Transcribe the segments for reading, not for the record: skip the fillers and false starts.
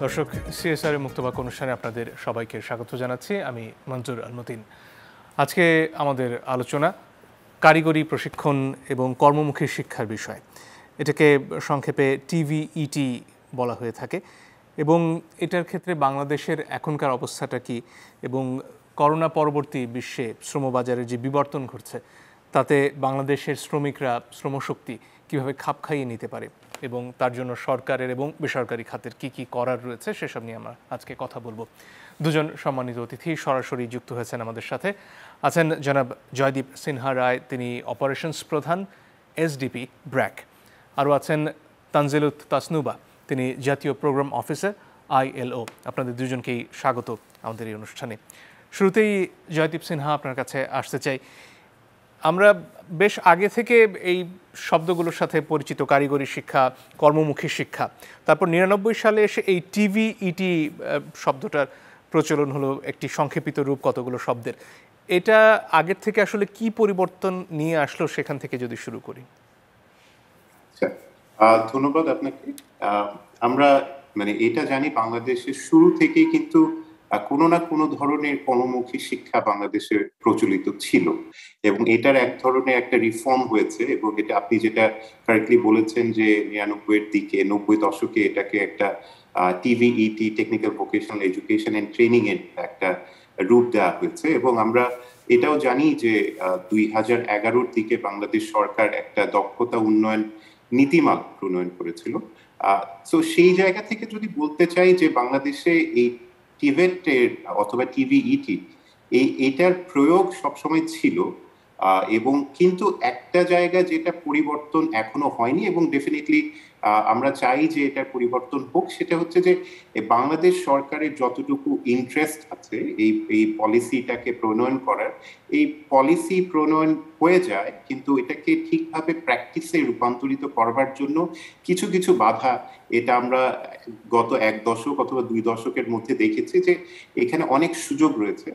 দর্শক, সিএসআর এর মুক্তবাক অনুষ্ঠানে আপনাদের সবাইকে স্বাগত জানাচ্ছি। আমি মনজুর আল মতিন। আজকে আমাদের আলোচনা কারিগরি প্রশিক্ষণ এবং কর্মমুখী শিক্ষার বিষয়। এটাকে সংক্ষেপে টিভিইটি বলা হয়ে থাকে এবং এটার ক্ষেত্রে বাংলাদেশের এখনকার অবস্থাটা কি এবং করোনা পরবর্তী বিশ্বে শ্রমবাজারের যে বিবর্তন ঘটছে তাতে বাংলাদেশের শ্রমিকরা শ্রমশক্তি কীভাবে খাপ খাইয়ে নিতে পারে এবং তার জন্য সরকারের এবং বেসরকারি খাতের কি কি করার রয়েছে সেসব নিয়ে আমরা আজকে কথা বলবো। দুজন সম্মানিত অতিথি সরাসরি যুক্ত হয়েছেন আমাদের সাথে। আছেন জনাব জয়দীপ সিনহা রায়, তিনি অপারেশনস প্রধান, এসডিপি ব্র্যাক। আরও আছেন তানজিলুত তাসনুবা, তিনি জাতীয় প্রোগ্রাম অফিসার, আইএলও। আপনাদের দুজনকেই স্বাগত আমাদের এই অনুষ্ঠানে। শুরুতেই জয়দীপ সিনহা, আপনার কাছে আসতে চাই। আমরা বেশ আগে থেকে এই শব্দগুলোর সাথে পরিচিত, কারিগরি শিক্ষা, কর্মমুখী শিক্ষা। তারপর 99 সালে এসে এই টিভিইটি শব্দটার প্রচলন হলো, একটি সংক্ষেপিত রূপ কতগুলো শব্দের। এটা আগের থেকে আসলে কি পরিবর্তন নিয়ে আসলো, সেখান থেকে যদি শুরু করি। ধন্যবাদ আপনাকে। আমরা এটা জানি, বাংলাদেশের শুরু থেকেই কিন্তু কোনো না কোনো ধরনের কর্মমুখী শিক্ষা বাংলাদেশে প্রচলিত ছিল এবং এটার এক ধরনের একটা রিফর্ম হয়েছে এবং এটা আপনি যেটা কারেক্টলি বলেছেন যে 99-এর দিকে, 90 দশকে এটাকে একটা TVET, technical vocational education and training এর একটা রূপ দেওয়া হয়েছে এবং আমরা এটাও জানি যে 2011-র দিকে বাংলাদেশ সরকার একটা দক্ষতা উন্নয়ন নীতিমালা প্রণয়ন করেছিল। তো সেই জায়গা থেকে যদি বলতে চাই যে বাংলাদেশে এই টিভেটের অথবা টিভিইটি এটার প্রয়োগ সবসময় ছিল এবং কিন্তু একটা জায়গা যেটা পরিবর্তন এখনো হয়নি এবং ডেফিনেটলি আমরা চাই যে এটার পরিবর্তন হোক, সেটা হচ্ছে যে বাংলাদেশ সরকারের যতটুকু ইন্টারেস্ট আছে এই পলিসিটাকে প্রণয়ন করার, এই পলিসি প্রণয়ন হয়ে যায় কিন্তু এটাকে ঠিকভাবে প্র্যাকটিসে রূপান্তরিত করবার জন্য কিছু কিছু বাধা, এটা আমরা গত 1 দশক অথবা 2 দশকের মধ্যে দেখেছি যে এখানে অনেক সুযোগ রয়েছে।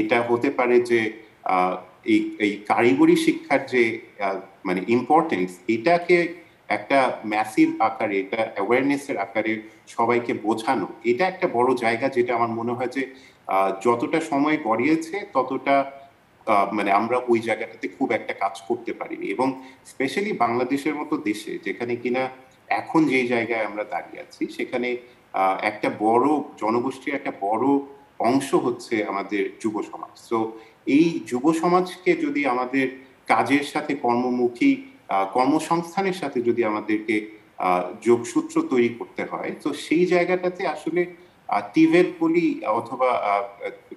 এটা হতে পারে যে এই কারিগরি শিক্ষার যে ইম্পর্টেন্স, এটাকে একটা ম্যাসিভ আকারে, এটা অ্যাওয়ারনেসের আকারে সবাইকে বোঝানো, এটা একটা বড় জায়গা যেটা আমার মনে হয় যে যতটা সময় গড়িয়েছে ততটা আমরা ওই জায়গাটাতে খুব একটা কাজ করতে পারিনি এবং স্পেশালি বাংলাদেশের মতো দেশে যেখানে কিনা এখন যে জায়গায় আমরা দাঁড়িয়ে আছি, সেখানে একটা বড় জনগোষ্ঠীর একটা বড় অংশ হচ্ছে আমাদের যুব সমাজ। তো এই যুব সমাজকে যদি আমাদের কাজের সাথে কর্মমুখী কর্মসংস্থানের সাথে যদি আমাদেরকে যোগসূত্র তৈরি করতে হয়, তো সেই জায়গাটাতে আসলে টিভেট বলি অথবা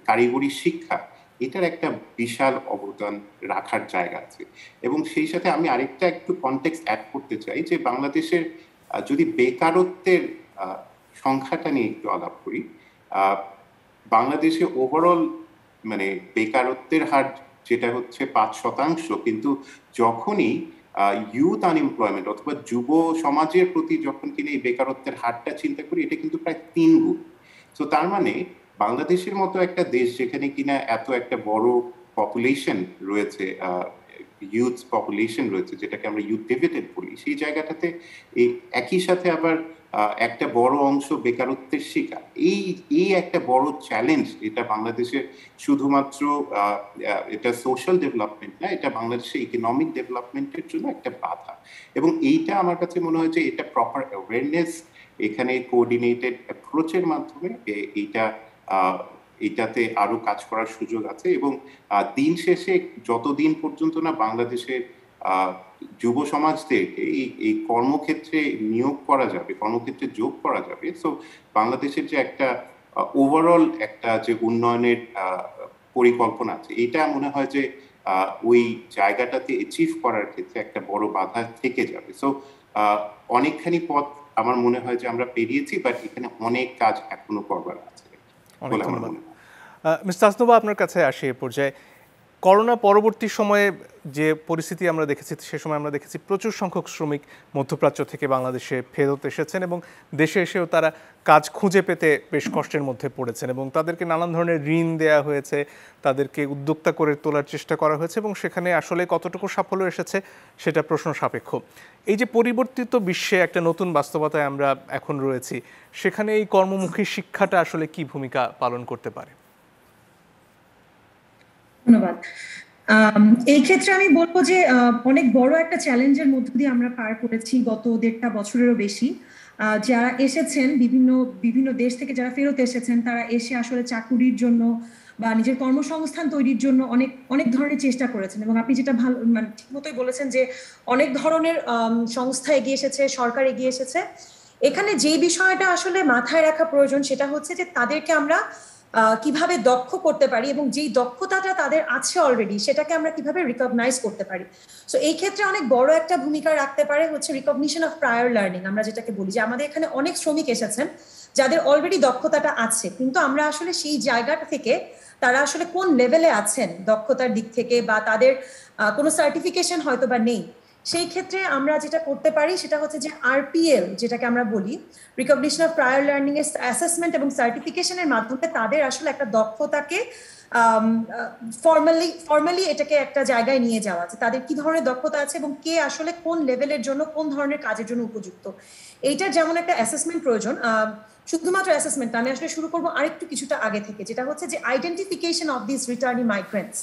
কারিগরি শিক্ষা, এটার একটা বিশাল অবদান রাখার জায়গা আছে। এবং সেই সাথে আমি আরেকটা একটু কনটেক্সট অ্যাড করতে চাই যে বাংলাদেশের যদি বেকারত্বের সংখ্যাটা নিয়ে একটু আলাপ করি, বাংলাদেশে ওভারঅল বেকারত্বের হার যেটা হচ্ছে 5%, কিন্তু যখনই ইউথ আনএমপ্লয়মেন্ট অথবা যুব সমাজের প্রতি যখন কিনা এই বেকারত্বের হারটা চিন্তা করি, এটা কিন্তু প্রায় 3 গুণ। তো তার মানে বাংলাদেশের মতো একটা দেশ যেখানে কিনা এত একটা বড় পপুলেশন রয়েছে, ইউথ পপুলেশন রয়েছে, যেটাকে আমরা ইউথ ডিভিডেন্ড বলি, সেই জায়গাটাতে এই একই সাথে আবার একটা বড় অংশ বেকারত্বের শিকার। এই একটা বড় চ্যালেঞ্জ, এটা বাংলাদেশের শুধুমাত্র এটা সোশ্যাল ডেভেলপমেন্ট না, এটা বাংলাদেশের ইকোনমিক ডেভেলপমেন্টের জন্য একটা বাধা। এবং এইটা আমার কাছে মনে হয় যে এটা প্রপার অ্যাওয়ারনেস, এখানে কোঅর্ডিনেটেড অ্যাপ্রোচের মাধ্যমে এটাতে আরো কাজ করার সুযোগ আছে। এবং দিন শেষে যতদিন পর্যন্ত না বাংলাদেশের যুব সমাজদেরকে এই কর্মক্ষেত্রে নিয়োগ করা যাবে, কর্মক্ষেত্রে যোগ করা যাবে, সো বাংলাদেশের যে একটা ওভারঅল একটা যে উন্নয়নের পরিকল্পনা আছে, এটা মনে হয় যে ওই জায়গাটাতে অ্যাচিভ করার ক্ষেত্রে একটা বড় বাধা থেকে যাবে। সো অনেকখানি পথ আমার মনে হয় যে আমরা পেরিয়েছি, বাট এখানে অনেক কাজ এখনো করবার আছে। অনেক ধন্যবাদ। মিস তাসনুবা, আপনার কাছে আসি এ পর্যায়ে। করোনা পরবর্তী সময়ে যে পরিস্থিতি আমরা দেখেছি, সে সময় আমরা দেখেছি প্রচুর সংখ্যক শ্রমিক মধ্যপ্রাচ্য থেকে বাংলাদেশে ফেরত এসেছেন এবং দেশে এসেও তারা কাজ খুঁজে পেতে বেশ কষ্টের মধ্যে পড়েছেন এবং তাদেরকে নানান ধরনের ঋণ দেয়া হয়েছে, তাদেরকে উদ্যোক্তা করে তোলার চেষ্টা করা হয়েছে এবং সেখানে আসলে কতটুকু সাফল্য এসেছে সেটা প্রশ্ন সাপেক্ষ। এই যে পরিবর্তিত বিশ্বে একটা নতুন বাস্তবতায় আমরা এখন রয়েছি, সেখানে এই কর্মমুখী শিক্ষাটা আসলে কি ভূমিকা পালন করতে পারে? ধন্যবাদ। এই ক্ষেত্রে আমি বলবো যে অনেক বড় একটা চ্যালেঞ্জের মধ্য দিয়ে আমরা পার করেছি গত ১.৫ বছরেরও বেশি। যারা এসেছেন বিভিন্ন বিভিন্ন দেশ থেকে, যারা ফেরত এসেছেন, তারা এসে আসলে চাকুরির জন্য বা নিজের কর্মসংস্থান তৈরির জন্য অনেক অনেক ধরনের চেষ্টা করেছেন এবং আপনি যেটা ভালো মানে ঠিক মতোই বলেছেন যে অনেক ধরনের সংস্থা এগিয়ে এসেছে, সরকার এগিয়ে এসেছে। এখানে যে বিষয়টা আসলে মাথায় রাখা প্রয়োজন সেটা হচ্ছে যে তাদেরকে আমরা কিভাবে দক্ষ করতে পারি এবং যেই দক্ষতাটা তাদের আছে অলরেডি সেটাকে আমরা কিভাবে রিকগনাইজ করতে পারি। সো এই ক্ষেত্রে অনেক বড় একটা ভূমিকা রাখতে পারে হচ্ছে রিকগনিশন অফ প্রায়র লার্নিং। আমরা যেটাকে বলি যে আমাদের এখানে অনেক শ্রমিক এসেছেন যাদের অলরেডি দক্ষতাটা আছে, কিন্তু আমরা আসলে সেই জায়গাটা থেকে তারা আসলে কোন লেভেলে আছেন দক্ষতার দিক থেকে বা তাদের কোনো সার্টিফিকেশন হয়তো বা নেই, সেই ক্ষেত্রে আমরা যেটা করতে পারি সেটা হচ্ছে যে আরপিএল যেটাকে আমরা বলি, রিকগনিশন অফ প্রায়র লার্নিং এর অ্যাসেসমেন্ট এবং সার্টিফিকেশনের মাধ্যমে তাদের আসলে একটা দক্ষতাকে ফর্মালি এটাকে একটা জায়গায় নিয়ে যাওয়া, যে তাদের কি ধরনের দক্ষতা আছে এবং কে আসলে কোন লেভেলের জন্য কোন ধরনের কাজের জন্য উপযুক্ত। এইটার যেমন একটা অ্যাসেসমেন্ট প্রয়োজন, শুধুমাত্র অ্যাসেসমেন্ট, আমি আসলে শুরু করবো আরেকটু কিছুটা আগে থেকে, যেটা হচ্ছে যে identification of this returning migrants,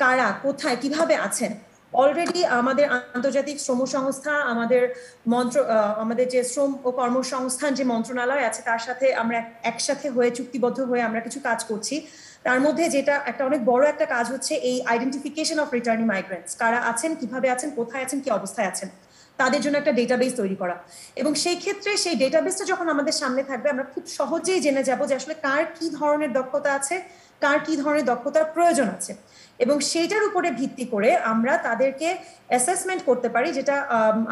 কারা কোথায় কিভাবে আছেন। অলরেডি আমাদের আন্তর্জাতিক শ্রম সংস্থা, আমাদের যে শ্রম ও কর্মসংস্থান যে মন্ত্রণালয় আছে তার সাথে আমরা একসাথে হয়ে চুক্তিবদ্ধ হয়ে আমরা কিছু কাজ করছি। তার মধ্যে যেটা একটা অনেক বড় একটা কাজ হচ্ছে এই আইডেন্টিফিকেশন অফ রিটার্নিং মাইগ্রেন্টস, কারা আছেন, কিভাবে আছেন, কোথায় আছেন, কি অবস্থায় আছেন, তাদের জন্য একটা ডেটাবেস তৈরি করা। এবং সেই ক্ষেত্রে সেই ডেটাবেসটা যখন আমাদের সামনে থাকবে আমরা খুব সহজেই জেনে যাব যে আসলে কার কি ধরনের দক্ষতা আছে, কার কি ধরনের দক্ষতার প্রয়োজন আছে, এবং সেইটার উপরে ভিত্তি করে আমরা তাদেরকে অ্যাসেসমেন্ট করতে পারি, যেটা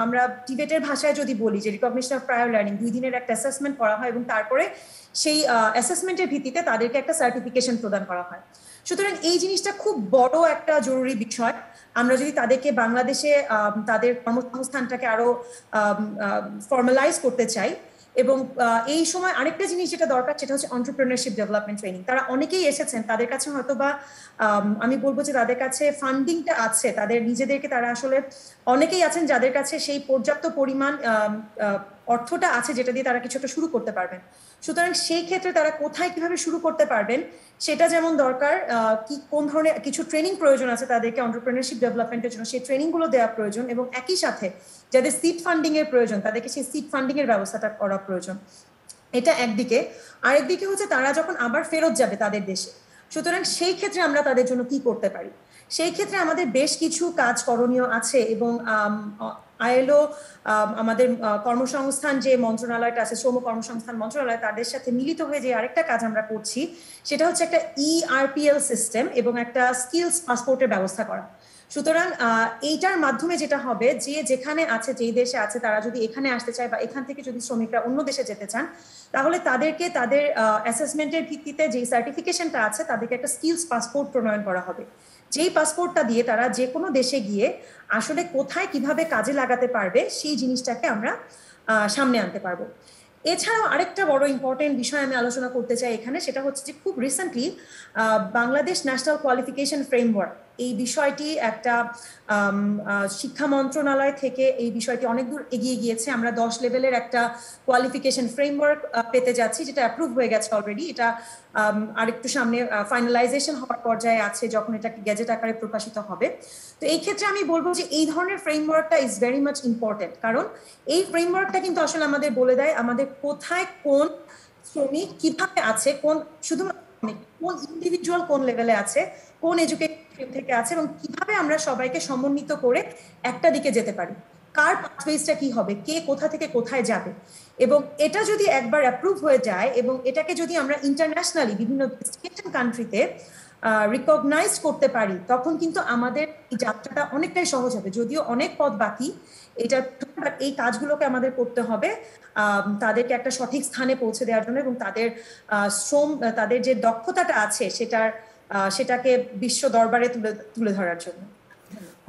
আমরা টিবেটের ভাষায় যদি বলি যে রিকগনিশন অফ প্রায়র লার্নিং। 2 দিনের একটা অ্যাসেসমেন্ট করা হয় এবং তারপরে সেই অ্যাসেসমেন্টের ভিত্তিতে তাদেরকে একটা সার্টিফিকেশন প্রদান করা হয়। সুতরাং এই জিনিসটা খুব বড় একটা জরুরি বিষয়। আমরা যদি তাদেরকে বাংলাদেশে তাদের কর্মসংস্থানটাকে আরো ফর্মালাইজ করতে চাই, এবং এই সময় আরেকটা জিনিস যেটা দরকার সেটা হচ্ছে এন্টারপ্রেনারশিপ ডেভেলপমেন্ট ট্রেনিং। তারা অনেকেই এসেছেন, তাদের কাছে হয়তো বা আমি বলবো যে তাদের কাছে ফান্ডিংটা আছে, তাদের নিজেদেরকে তারা আসলে অনেকেই আছেন যাদের কাছে সেই পর্যাপ্ত পরিমাণ অর্থটা আছে যেটা দিয়ে তারা কিছু একটা শুরু করতে পারবেন। সুতরাং সেই ক্ষেত্রে তারা কোথায় কিভাবে শুরু করতে পারবেন সেটা যেমন দরকার, কি কোন ধরনের কিছু ট্রেনিং প্রয়োজন আছে তাদেরকে এন্টারপ্রেনারশিপ ডেভেলপমেন্টের জন্য, সেই ট্রেনিংগুলো দেওয়া প্রয়োজন। এবং একই সাথে যাদের সিড ফান্ডিং এর প্রয়োজন তাদেরকে সেই সিড ফান্ডিং এর ব্যবস্থাটা করা প্রয়োজন। এটা একদিকে। আরেকদিকে হচ্ছে তারা যখন আবার ফেরত যাবে তাদের দেশে, সুতরাং সেই ক্ষেত্রে আমরা তাদের জন্য কি করতে পারি, সেই ক্ষেত্রে আমাদের বেশ কিছু কাজ করণীয় আছে। এবং আইএলও আমাদের কর্মসংস্থান যে মন্ত্রণালয়টা আছে, শ্রম কর্মসংস্থান মন্ত্রণালয়, তাদের সাথে মিলিত হয়ে যে আরেকটা কাজ আমরা করছি সেটা হচ্ছে একটা ইআরপিএল সিস্টেম এবং একটা স্কিলস পাসপোর্টের ব্যবস্থা করা। সুতরাং এইটার মাধ্যমে যেটা হবে, যে যেখানে আছে, যেই দেশে আছে, তারা যদি এখানে আসতে চায় বা এখান থেকে যদি শ্রমিকরা অন্য দেশে যেতে চান, তাহলে তাদেরকে তাদের অ্যাসেসমেন্টের ভিত্তিতে যেই সার্টিফিকেশনটা আছে তাদেরকে একটা স্কিলস পাসপোর্ট প্রণয়ন করা হবে, যেই পাসপোর্টটা দিয়ে তারা যে কোনো দেশে গিয়ে আসলে কোথায় কিভাবে কাজে লাগাতে পারবে সেই জিনিসটাকে আমরা সামনে আনতে পারবো। এছাড়াও আরেকটা বড় ইম্পর্টেন্ট বিষয় আমি আলোচনা করতে চাই এখানে, সেটা হচ্ছে যে খুব recently Bangladesh national qualification framework, এই বিষয়টি একটা শিক্ষা মন্ত্রণালয় থেকে এই বিষয়টি অনেক দূর এগিয়ে গিয়েছে। আমরা 10 লেভেলের একটা কোয়ালিফিকেশন ফ্রেমওয়ার্ক পেতে যাচ্ছি, যেটা অ্যাপ্রুভ হয়ে গেছে অলরেডি। এটা আরেকটু সামনে ফাইনালাইজেশন হওয়ার পর্যায়ে আছে যখন এটা গেজেট আকারে প্রকাশিত হবে। তো এই ক্ষেত্রে আমি বলবো যে এই ধরনের ফ্রেমওয়ার্কটা ইজ ভেরি মাচ ইম্পর্টেন্ট, কারণ এই ফ্রেমওয়ার্কটা কিন্তু আসলে আমাদের বলে দেয় আমাদের কোথায় কোন শ্রমিক কিভাবে আছে, কোন শুধুমাত্র কোন ইন্ডিভিজুয়াল কোন লেভেলে আছে, কোন এডুকেশন থেকে আছে, এবং কিভাবে আমরা সবাইকে সমন্বিত করে একটা দিকে যেতে পারি, কার পাথওয়েজটা কি হবে, কে কোথা থেকে কোথায় যাবে। এবং এটা যদি একবার অ্যাপ্রুভ হয়ে যায় এবং এটাকে যদি আমরা ইন্টারন্যাশনালি বিভিন্ন ডেস্টিনেশন কান্ট্রিতে রিকগনাইজ করতে পারি, তখন কিন্তু আমাদের এই যাত্রাটা অনেকটাই সহজ হবে। যদিও অনেক পথ বাকি, এটা এই কাজগুলোকে আমাদের করতে হবে তাদেরকে একটা সঠিক স্থানে পৌঁছে দেওয়ার জন্য এবং তাদের শ্রম, তাদের যে দক্ষতাটা আছে সেটার সেটাকে বিশ্ব দরবারে তুলে ধরার জন্য।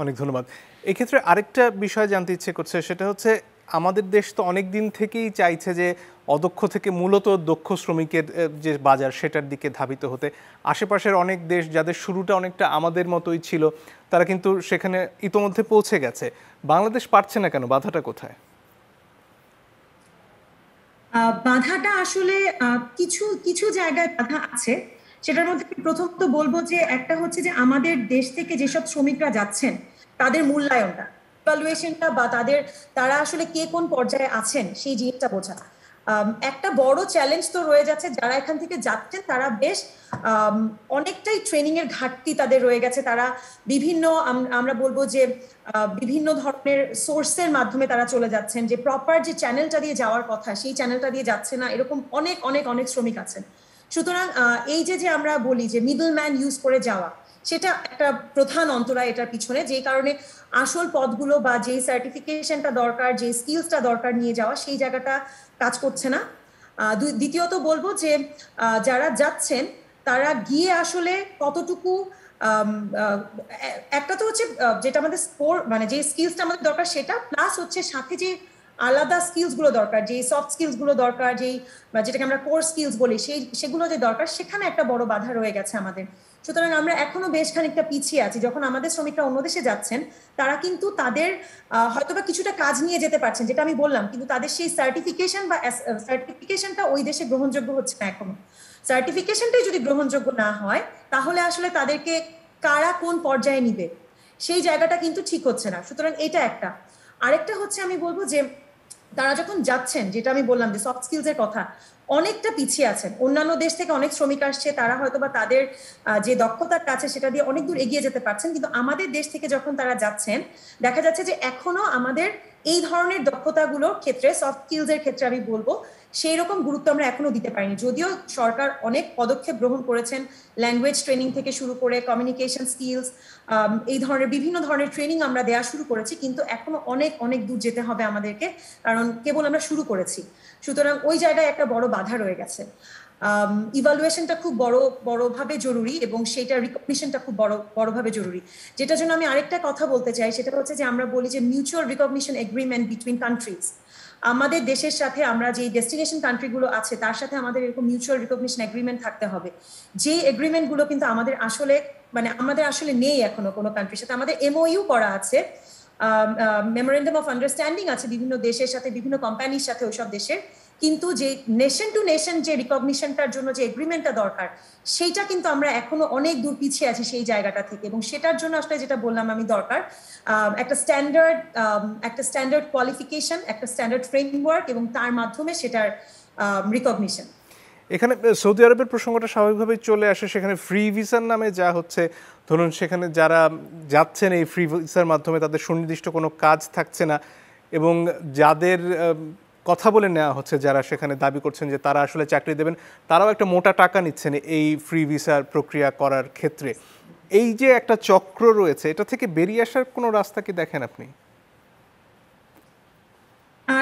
অনেক ধন্যবাদ। এক্ষেত্রে আরেকটা বিষয় জানতে ইচ্ছে করছে, সেটা হচ্ছে আমাদের দেশ তো অনেক দিন থেকেই চাইছে যে অদক্ষ থেকে মূলত দক্ষ শ্রমিকের যে বাজার সেটার দিকে ধাবিত হতে। আশেপাশের অনেক দেশ যাদের শুরুটা অনেকটা আমাদের মতোই ছিল, তারা কিন্তু সেখানে ইতোমধ্যে পৌঁছে গেছে। বাংলাদেশ পারছে না কেন? বাধাটা কোথায়? বাধাটা আসলে কিছু কিছু জায়গায় বাধা আছে। সেটার মধ্যে প্রথমত বলবো যে একটা হচ্ছে যে আমাদের দেশ থেকে যেসব শ্রমিকরা যাচ্ছেন তাদের মূল্যায়নটা, ইভালুয়েশনটা, বা তারা আসলে কে কোন পর্যায়ে আছেন সেই জিনিসটা বোঝা একটা বড় চ্যালেঞ্জ তো রয়ে যাচ্ছে। যারা এখান থেকে যাচ্ছেন তারা বেশ অনেকটাই ট্রেনিং এর ঘাটতি তাদের রয়ে গেছে। তারা বিভিন্ন আমরা বলবো যে বিভিন্ন ধরনের সোর্সের মাধ্যমে তারা চলে যাচ্ছেন, যে প্রপার যে চ্যানেলটা দিয়ে যাওয়ার কথা সেই চ্যানেলটা দিয়ে যাচ্ছে না, এরকম অনেক অনেক অনেক শ্রমিক আছেন। সুতরাং এই যে আমরা বলি যে মিডল ম্যান ইউজ করে যাওয়া, সেটা একটা প্রধান অন্তরায় এটার পিছনে, যেই কারণে আসল পদগুলো বা যেই সার্টিফিকেশনটা দরকার, যে স্কিলসটা দরকার নিয়ে যাওয়া, সেই জায়গাটা কাজ করছে না। দ্বিতীয়ত বলবো যে যারা যাচ্ছেন তারা গিয়ে আসলে কতটুকু একটা তো হচ্ছে যেটা আমাদের মানে যে স্কিলসটা আমাদের দরকার সেটা, প্লাস হচ্ছে সাথে যে আলাদা স্কিলস গুলো দরকার, যে সফট স্কিলস গুলো দরকার, যেটাকে আমরা কোর স্কিলস বলি, সেগুলো যে দরকার, সেখানে একটা বড় বাধা রয়ে গেছে আমাদের। সুতরাং আমরা এখনো বেশ খানিকটা পিছিয়ে আছি। যখন আমাদের শ্রমিকরা অন্য দেশে যাচ্ছেন, তারা কিন্তু তাদের হয়তোবা কিছুটা কাজ নিয়ে যেতে পারছেন, যেটা আমি বললাম, কিন্তু তাদের সেই সার্টিফিকেশনটা ওই দেশে গ্রহণযোগ্য হচ্ছে না এখনো। সার্টিফিকেশনটাই যদি গ্রহণযোগ্য না হয়, তাহলে আসলে তাদেরকে কারা কোন পর্যায়ে নিবে সেই জায়গাটা কিন্তু ঠিক হচ্ছে না। সুতরাং এটা একটা। আরেকটা হচ্ছে আমি বলবো যে তারা যখন যাচ্ছেন, যেটা আমি বললাম যে সফট স্কিলস এর কথা, অনেকটা পিছিয়ে আছেন। অন্যান্য দেশ থেকে অনেক শ্রমিক আসছে, তারা হয়তো বা তাদের যে দক্ষতার কাছে সেটা দিয়ে অনেক দূর এগিয়ে যেতে পারছেন, কিন্তু আমাদের দেশ থেকে যখন তারা যাচ্ছেন, দেখা যাচ্ছে যে এখনো আমাদের এই ধরনের দক্ষতাগুলোর ক্ষেত্রে, সফট স্কিলস এর ক্ষেত্রে আমি বলবো সেই রকম গুরুত্ব আমরা এখনো দিতে পারিনি। যদিও সরকার অনেক পদক্ষেপ গ্রহণ করেছেন, ল্যাঙ্গুয়েজ ট্রেনিং থেকে শুরু করে কমিউনিকেশন স্কিলস, এই ধরনের বিভিন্ন ধরনের ট্রেনিং আমরা দেওয়া শুরু করেছি, কিন্তু এখনো অনেক অনেক দূর যেতে হবে আমাদেরকে, কারণ কেবল আমরা শুরু করেছি। সুতরাং ওই জায়গায় একটা বড় বাধা রয়ে গেছে। ইভালুয়েশনটা খুব বড়ভাবে জরুরি, এবং সেটা রিকগনিশনটা খুব বড়ভাবে জরুরি। যেটার জন্য আমি আরেকটা কথা বলতে চাই, সেটা হচ্ছে যে আমরা বলি যে mutual recognition agreement between countries. আমাদের দেশের সাথে, আমরা যে ডেস্টিনেশন কান্ট্রিগুলো আছে তার সাথে আমাদের এরকম মিউচুয়াল রিকগনিশন এগ্রিমেন্ট থাকতে হবে। যে এগ্রিমেন্টগুলো কিন্তু আমাদের আসলে নেই এখনো কোনো কান্ট্রির সাথে। আমাদের এমওইউ করা আছে, মেমোরেন্ডাম অফ আন্ডারস্ট্যান্ডিং আছে বিভিন্ন দেশের সাথে, বিভিন্ন কোম্পানির সাথে ওইসব দেশের, কিন্তু যে নেশন টু নেশন যে রিকগনিশনটার জন্য যে এগ্রিমেন্টটা দরকার, সেইটা কিন্তু আমরা এখনো অনেক দূর পিছিয়ে আছি সেই জায়গাটা থেকে। এবং সেটার জন্য আসলে যেটা বললাম আমি দরকার একটা স্ট্যান্ডার্ড কোয়ালিফিকেশন, একটা স্ট্যান্ডার্ড ফ্রেমওয়ার্ক, এবং তার মাধ্যমে সেটার রিকগনিশন। এখানে সৌদি আরবের প্রসঙ্গটা স্বাভাবিকভাবেই চলে আসে। সেখানে ফ্রি ভিসার নামে যা হচ্ছে, ধরুন সেখানে যারা যাচ্ছেন এই ফ্রি ভিসার মাধ্যমে তাদের সুনির্দিষ্ট কোনো কাজ থাকছে না, এবং যাদের কথা বলে নেওয়া হচ্ছে, যারা সেখানে দাবি করছেন যে তারা আসলে চাকরি দেবেন, তারাও একটা মোটা টাকা নিচ্ছেন এই ফ্রি ভিসার প্রক্রিয়া করার ক্ষেত্রে। এই যে একটা চক্র রয়েছে, এটা থেকে বেরিয়ে আসার কোনো রাস্তা কি দেখেন আপনি?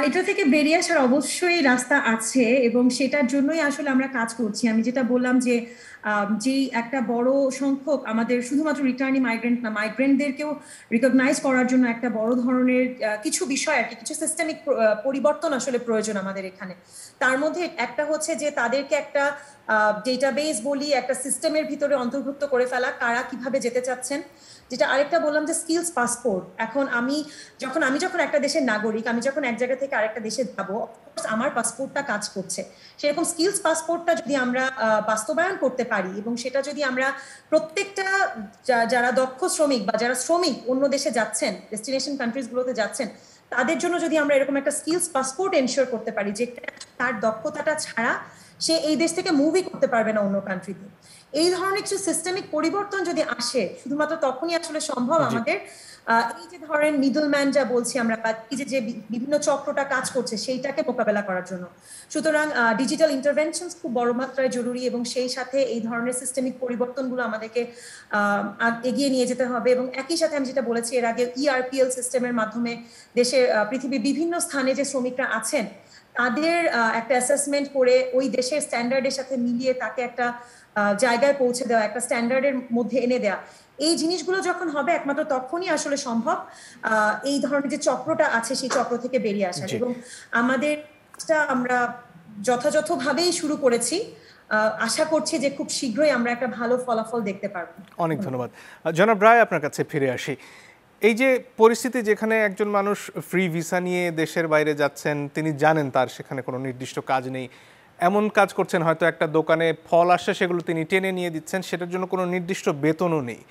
এটা থেকে বেরিয়ে আসার অবশ্যই রাস্তা আছে, এবং সেটার জন্যই আসলে আমরা কাজ করছি। আমি যেটা বললাম যে একটা বড় সংখ্যক আমাদের শুধুমাত্র রিটার্নি মাইগ্রেন্ট না, মাইগ্রেন্টদেরকেও রিকগনাইজ করার জন্য একটা বড় ধরনের কিছু বিষয় আর কি, কিছু সিস্টেমিক পরিবর্তন আসলে প্রয়োজন আমাদের এখানে। তার মধ্যে একটা হচ্ছে যে তাদেরকে একটা ডেটাবেস বলি, একটা সিস্টেমের ভিতরে অন্তর্ভুক্ত করে ফেলা, কারা কিভাবে যেতে চাচ্ছেন। যেটা আরেকটা বললাম যে স্কিলস পাসপোর্ট। এখন আমি যখন একটা দেশের নাগরিক, আমি যখন এক জায়গা থেকে আরেকটা দেশে যাবো, আমার পাসপোর্টটা কাজ করছে। সেরকম স্কিলস পাসপোর্টটা যদি আমরা বাস্তবায়ন করতে পারি, এবং সেটা যদি আমরা প্রত্যেকটা যারা দক্ষ শ্রমিক বা যারা শ্রমিক অন্য দেশে যাচ্ছেন, ডেস্টিনেশন কান্ট্রিজ গুলোতে যাচ্ছেন, তাদের জন্য যদি আমরা এরকম একটা স্কিলস পাসপোর্ট এনশিওর করতে পারি যে তার দক্ষতাটা ছাড়া সে এই দেশ থেকে মুভই করতে পারবে না অন্য কান্ট্রিতে। এই ধরনের কিছু সিস্টেমিক পরিবর্তন যদি আসে, শুধুমাত্র তখনই আসলে সম্ভব আমাদের এই যে ধরেন মিডলম্যান যা বলছি আমরা, বা এই যে বিভিন্ন চক্রটা কাজ করছে সেইটাকে মোকাবেলা করার জন্য। সুতরাং ডিজিটাল ইন্টারভেনশন খুব বড় মাত্রায় জরুরি, এবং সেই সাথে এই ধরনের সিস্টেমিক পরিবর্তনগুলো আমাদেরকে এগিয়ে নিয়ে যেতে হবে। এবং একই সাথে আমি যেটা বলেছি এর আগে, ইআরপিএল সিস্টেমের মাধ্যমে দেশের পৃথিবীর বিভিন্ন স্থানে যে শ্রমিকরা আছেন তাদের একটা অ্যাসেসমেন্ট করে ওই দেশের স্ট্যান্ডার্ডের সাথে মিলিয়ে তাকে একটা জায়গায় পৌঁছে দেওয়া, একটা স্ট্যান্ডার্ডের মধ্যে এনে দেওয়া, এই জিনিসগুলো যখন হবে একমাত্র তখনই আসলে সম্ভব এই ধরনের যে চক্রটা আছে সেই চক্র থেকে বেরিয়ে আসা। এবং আমাদের আমরা যথাযথভাবেই শুরু করেছি, আশা করছি যে খুব শীঘ্রই আমরা একটা ভালো ফলাফল দেখতে পারবো। অনেক ধন্যবাদ। জনাব রায়, আপনার কাছে ফিরে আসি। এই যে পরিস্থিতি যেখানে একজন মানুষ ফ্রি ভিসা নিয়ে দেশের বাইরে যাচ্ছেন, তিনি জানেন তার সেখানে কোনো নির্দিষ্ট কাজ নেই, এমন কাজ করছেন হয়তো একটা দোকানে ফল আসে সেগুলো তিনি টেনে নিয়ে দিচ্ছেন, সেটার জন্য কোনো নির্দিষ্ট বেতনও নেই।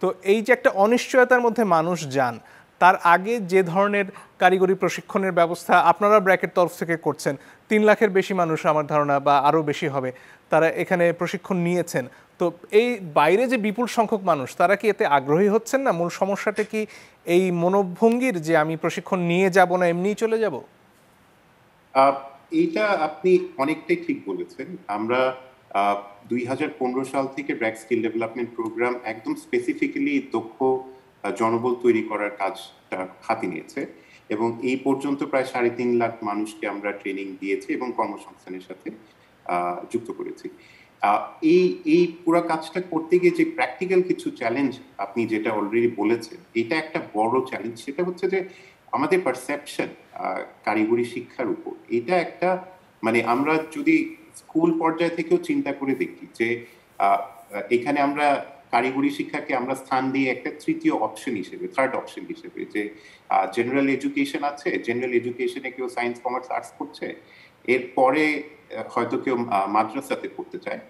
তো এই যে একটা অনিশ্চয়তার মধ্যে মানুষ যান, তার আগে যে ধরনের কারিগরি প্রশিক্ষণের ব্যবস্থা আপনারা ব্র্যাকের তরফ থেকে করছেন, 3 লাখের বেশি মানুষ আমার ধারণা বা আরও বেশি হবে তারা এখানে প্রশিক্ষণ নিয়েছেন। তো এই বাইরে যে বিপুল সংখ্যক মানুষ, তারা কি এতে আগ্রহী হচ্ছেন না? মূল সমস্যাটা কি এই মনোভঙ্গির যে আমি প্রশিক্ষণ নিয়ে যাব না এমনিই চলে যাব? এইটা আপনি অনেকটাই ঠিক বলেছেন। আমরা 2015 সাল থেকে ব্র্যাক স্কিল ডেভেলপমেন্ট প্রোগ্রাম একদম স্পেসিফিক্যালি দক্ষ জনবল তৈরি করার কাজটা হাতে নিয়েছে এবং এই পর্যন্ত প্রায় 3.5 লাখ মানুষকে আমরা ট্রেনিং দিয়েছি এবং কর্মসংস্থানের সাথে যুক্ত করেছি। এই পুরো কাজটা করতে গিয়ে যে প্র্যাকটিক্যাল কিছু চ্যালেঞ্জ আপনি যেটা অলরেডি বলেছেন, এটা একটা বড় চ্যালেঞ্জ। সেটা হচ্ছে যে আমাদের পারসেপশন কারিগরি শিক্ষার উপর, এটা একটা মানে আমরা যদি স্কুল পর্যায় থেকেও চিন্তা করে দেখি যে এখানে আমরা কারিগরি শিক্ষাকে আমরা স্থান দিয়ে একটা তৃতীয় অপশন হিসেবে, থার্ড অপশন হিসেবে, যে জেনারেল এডুকেশন আছে, জেনারেল এডুকেশনে কেউ সায়েন্স কমার্স আর্টস করছে, এরপরে হয়তো কেউ মাদ্রাসাতে পড়তে চায়,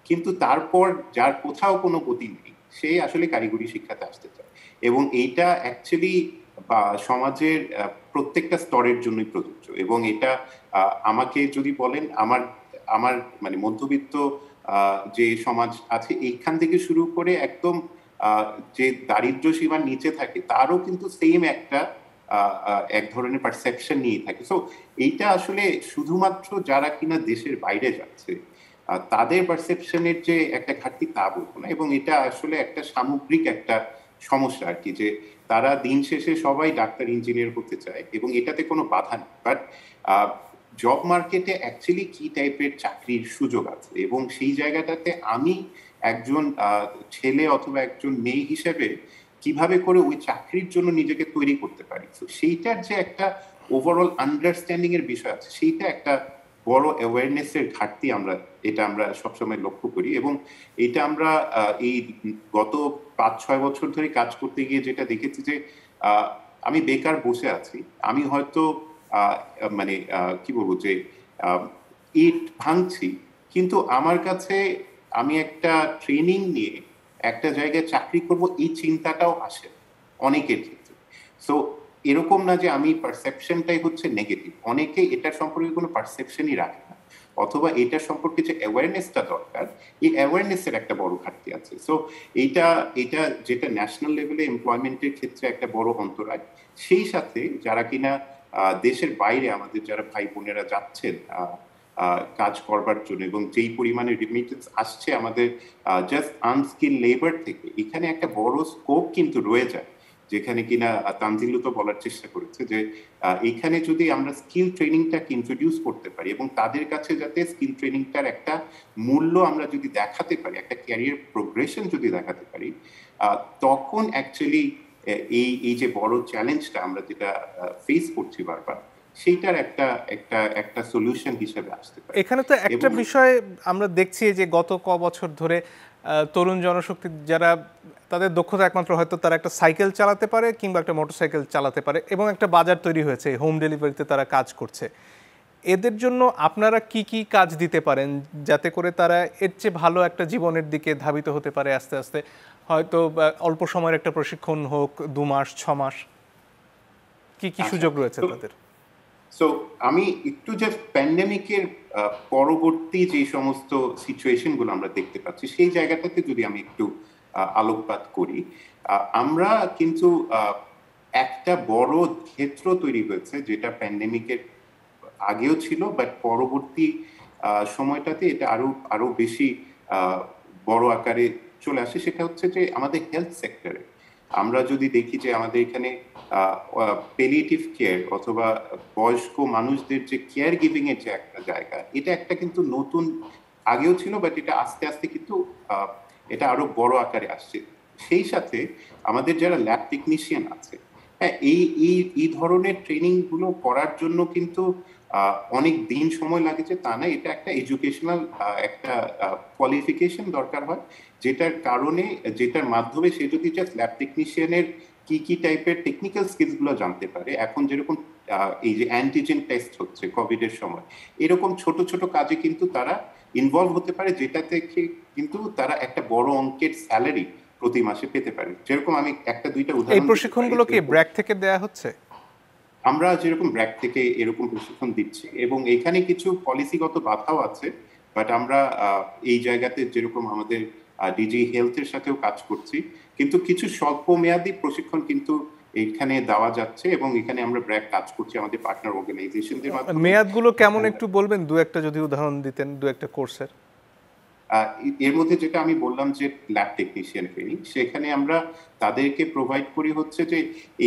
কিন্তু তারপর যার কোথাও কোনো গতি নেই সে আসলে কারিগরি শিক্ষাতে আসতে চায়। এবং এইটা অ্যাকচুয়ালি সমাজের প্রত্যেকটা স্তরের জন্যই প্রযোজ্য। এবং এটা আমাকে যদি বলেন, আমার মানে মধ্যবিত্ত যে সমাজ আছে এইখান থেকে শুরু করে একদম যে দারিদ্র্য সীমার নিচে থাকে তারও কিন্তু সেম এক ধরনের পারসেপশন নিয়ে থাকে। সো এইটা আসলে শুধুমাত্র যারা কিনা দেশের বাইরে যাচ্ছে তাদের পারসেপশনের যে একটা ঘাটতি তা বলবো না, এবং এটা আসলে একটা সামগ্রিক একটা সমস্যা আর কি, যে তারা দিন শেষে সবাই ডাক্তার ইঞ্জিনিয়ার হতে চায় এবং এটাতে কোনো বাধা নেই। বাট জব মার্কেটে অ্যাকচুয়ালি কি টাইপের চাকরির সুযোগ আছে এবং সেই জায়গাটাতে আমি একজন ছেলে অথবা একজন মেয়ে হিসেবে কিভাবে করে ওই চাকরির জন্য নিজেকে তৈরি করতে পারি, তো সেইটার যে একটা ওভারঅল আন্ডারস্ট্যান্ডিং এর বিষয় আছে, সেইটা একটা বড় অ্যাওয়ারনেসের ঘাটতি আমরা সবসময় লক্ষ্য করি। এবং এটা আমরা এই গত 5-6 বছর ধরে কাজ করতে গিয়ে যেটা দেখেছি যে আমি বেকার বসে আছি, আমি হয়তো মানে কি বলবো যে ইট ভাঙছি, কিন্তু আমার কাছে আমি একটা ট্রেনিং নিয়ে একটা জায়গায় চাকরি করব এই চিন্তাটাও আসে অনেকের ক্ষেত্রে। সো এরকম না যে আমি পারসেপশনটাই হচ্ছে নেগেটিভ, অনেকে এটা সম্পর্কে কোনো পারসেপশনই রাখে না, অথবা এটা সম্পর্কে যে অ্যাওয়ারনেসটা দরকার এই অ্যাওয়ারনেসের একটা বড় ঘাটতি আছে। সো এটা যেটা ন্যাশনাল লেভেলে এমপ্লয়মেন্টের ক্ষেত্রে একটা বড় অন্তরায়। সেই সাথে যারা কিনা দেশের বাইরে আমাদের যারা ভাই বোনেরা যাচ্ছেন কাজ করবার জন্য, এবং যেই পরিমাণে রিমিটেন্স আসছে আমাদের জাস্ট আনস্কিল লেবার থেকে, এখানে একটা বড় স্কোপ কিন্তু রয়ে যায়, যেখানে কিনা তানজিলু তো বলার চেষ্টা করেছে যে এখানে যদি আমরা স্কিল ট্রেনিংটাকে ইন্ট্রোডিউস করতে পারি এবং তাদের কাছে যাতে স্কিল ট্রেনিংটার একটা মূল্য আমরা যদি দেখাতে পারি, একটা ক্যারিয়ার প্রোগ্রেশন যদি দেখাতে পারি, তখন অ্যাকচুয়ালি এই যে বড় চ্যালেঞ্জটা আমরা যেটা ফেস করছি বারবার, সেইটার একটা সলিউশন হিসেবে আসতে পারে। এখানে তো একটা বিষয় আমরা দেখছি যে গত বছর ধরে তরুণ জনশক্তি যারা, তাদের দক্ষতা একমাত্র হয়তো তারা একটা সাইকেল চালাতে পারে কিংবা একটা মোটরসাইকেল চালাতে পারে, এবং একটা বাজার তৈরি হয়েছে, হোম ডেলিভারিতে তারা কাজ করছে। এদের জন্য আপনারা কি কি কাজ দিতে পারেন যাতে করে তারা এর চেয়ে ভালো একটা জীবনের দিকে ধাবিত হতে পারে আস্তে আস্তে? হয়তো অল্প সময়ের একটা প্রশিক্ষণ হোক, 2 মাস 6 মাস, কি কি সুযোগ রয়েছে তাদের? সো আমি একটু জাস্ট প্যান্ডেমিকের পরবর্তী যে সমস্ত সিচুয়েশনগুলো আমরা দেখতে পাচ্ছি সেই জায়গাটাতে যদি আমি একটু আলোকপাত করি, আমরা কিন্তু একটা বড় ক্ষেত্র তৈরি হয়েছে যেটা প্যান্ডেমিকের আগেও ছিল, বাট পরবর্তী সময়টাতে এটা আরো বেশি বড় আকারে চলে আসে। সেটা হচ্ছে যে আমাদের হেলথ সেক্টরে আমরা যদি দেখি যে আমাদের এখানে পেলিয়েটিভ কেয়ার অথবা বয়স্ক মানুষদের যে কেয়ার গিভিং এর যে একটা জায়গা, এটা একটা কিন্তু নতুন, আগেও ছিল, বাট এটা আস্তে আস্তে কিন্তু এটা আরো বড় আকারে আসছে। সেই সাথে আমাদের যারা ল্যাব টেকনিশিয়ান আছে, হ্যাঁ, এই ধরনের ট্রেনিং গুলো করার জন্য কিন্তু অনেক দিন সময় লাগেছে তা না, এটা একটা এডুকেশনাল একটা কোয়ালিফিকেশন দরকার হয়, যেটার মাধ্যমে সে যদি জাস্ট ল্যাব টেকনিশিয়ানের কি কি টাইপের টেকনিক্যাল স্কিলস গুলো জানতে পারে। এখন যেরকম এই যে অ্যান্টিজেন টেস্ট হচ্ছে কোভিড এর সময়, এরকম ছোট ছোট কাজে কিন্তু তারা ইনভলভ হতে পারে, যেটা থেকে কিন্তু তারা একটা বড় অঙ্কের স্যালারি প্রতি মাসে পেতে পারে। যেরকম আমি একটা দুইটা উদাহরণ, এই প্রশিক্ষণগুলো কি ব্র্যাক থেকে দেয়া হচ্ছে? আমরা যেরকম ব্র্যাক থেকে এরকম প্রশিক্ষণ দিচ্ছি, এবং এখানে কিছু পলিসিগত বাধাও আছে, বাট আমরা এই জায়গাতে যেরকম আমাদের ডিজি হেলথের সাথেও কাজ করছি, কিন্তু কিছু স্বল্প মেয়াদী প্রশিক্ষণ কিন্তু এখানে দেওয়া যাচ্ছে, এবং এখানে আমরা ব্র্যাক কাজ করছি আমাদের পার্টনার অর্গানাইজেশনদের মাধ্যমে। মেয়াদগুলো কেমন একটু বলবেন, দু একটা যদি উদাহরণ দিতেন, দু একটা কোর্সের। এর মধ্যে যেটা আমি বললাম যে ল্যাব টেকনিশিয়ান ট্রেনিং, সেখানে আমরা তাদেরকে প্রোভাইড করি হচ্ছে যে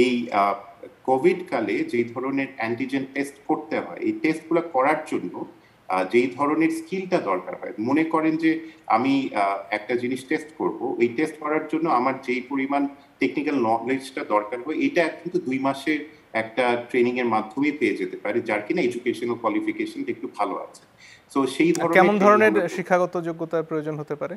এই কোভিড কালে যেই ধরনের অ্যান্টিজেন টেস্ট করতে হয়, এই টেস্টগুলো করার জন্য যেই ধরনের স্কিলটা দরকার হয়। মনে করেন যে আমি একটা জিনিস টেস্ট করব, এই টেস্ট করার জন্য আমার যেই পরিমাণ টেকনিক্যাল নলেজটা দরকার হয়, এটা কিন্তু 2 মাসের একটা ট্রেনিং এর মাধ্যমে পেয়ে যেতে পারে, যার কিনা এডুকেশনাল কোয়ালিফিকেশনটা একটু ভালো আছে। তো সেই ধরনের কেমন ধরনের শিক্ষাগত যোগ্যতার প্রয়োজন হতে পারে?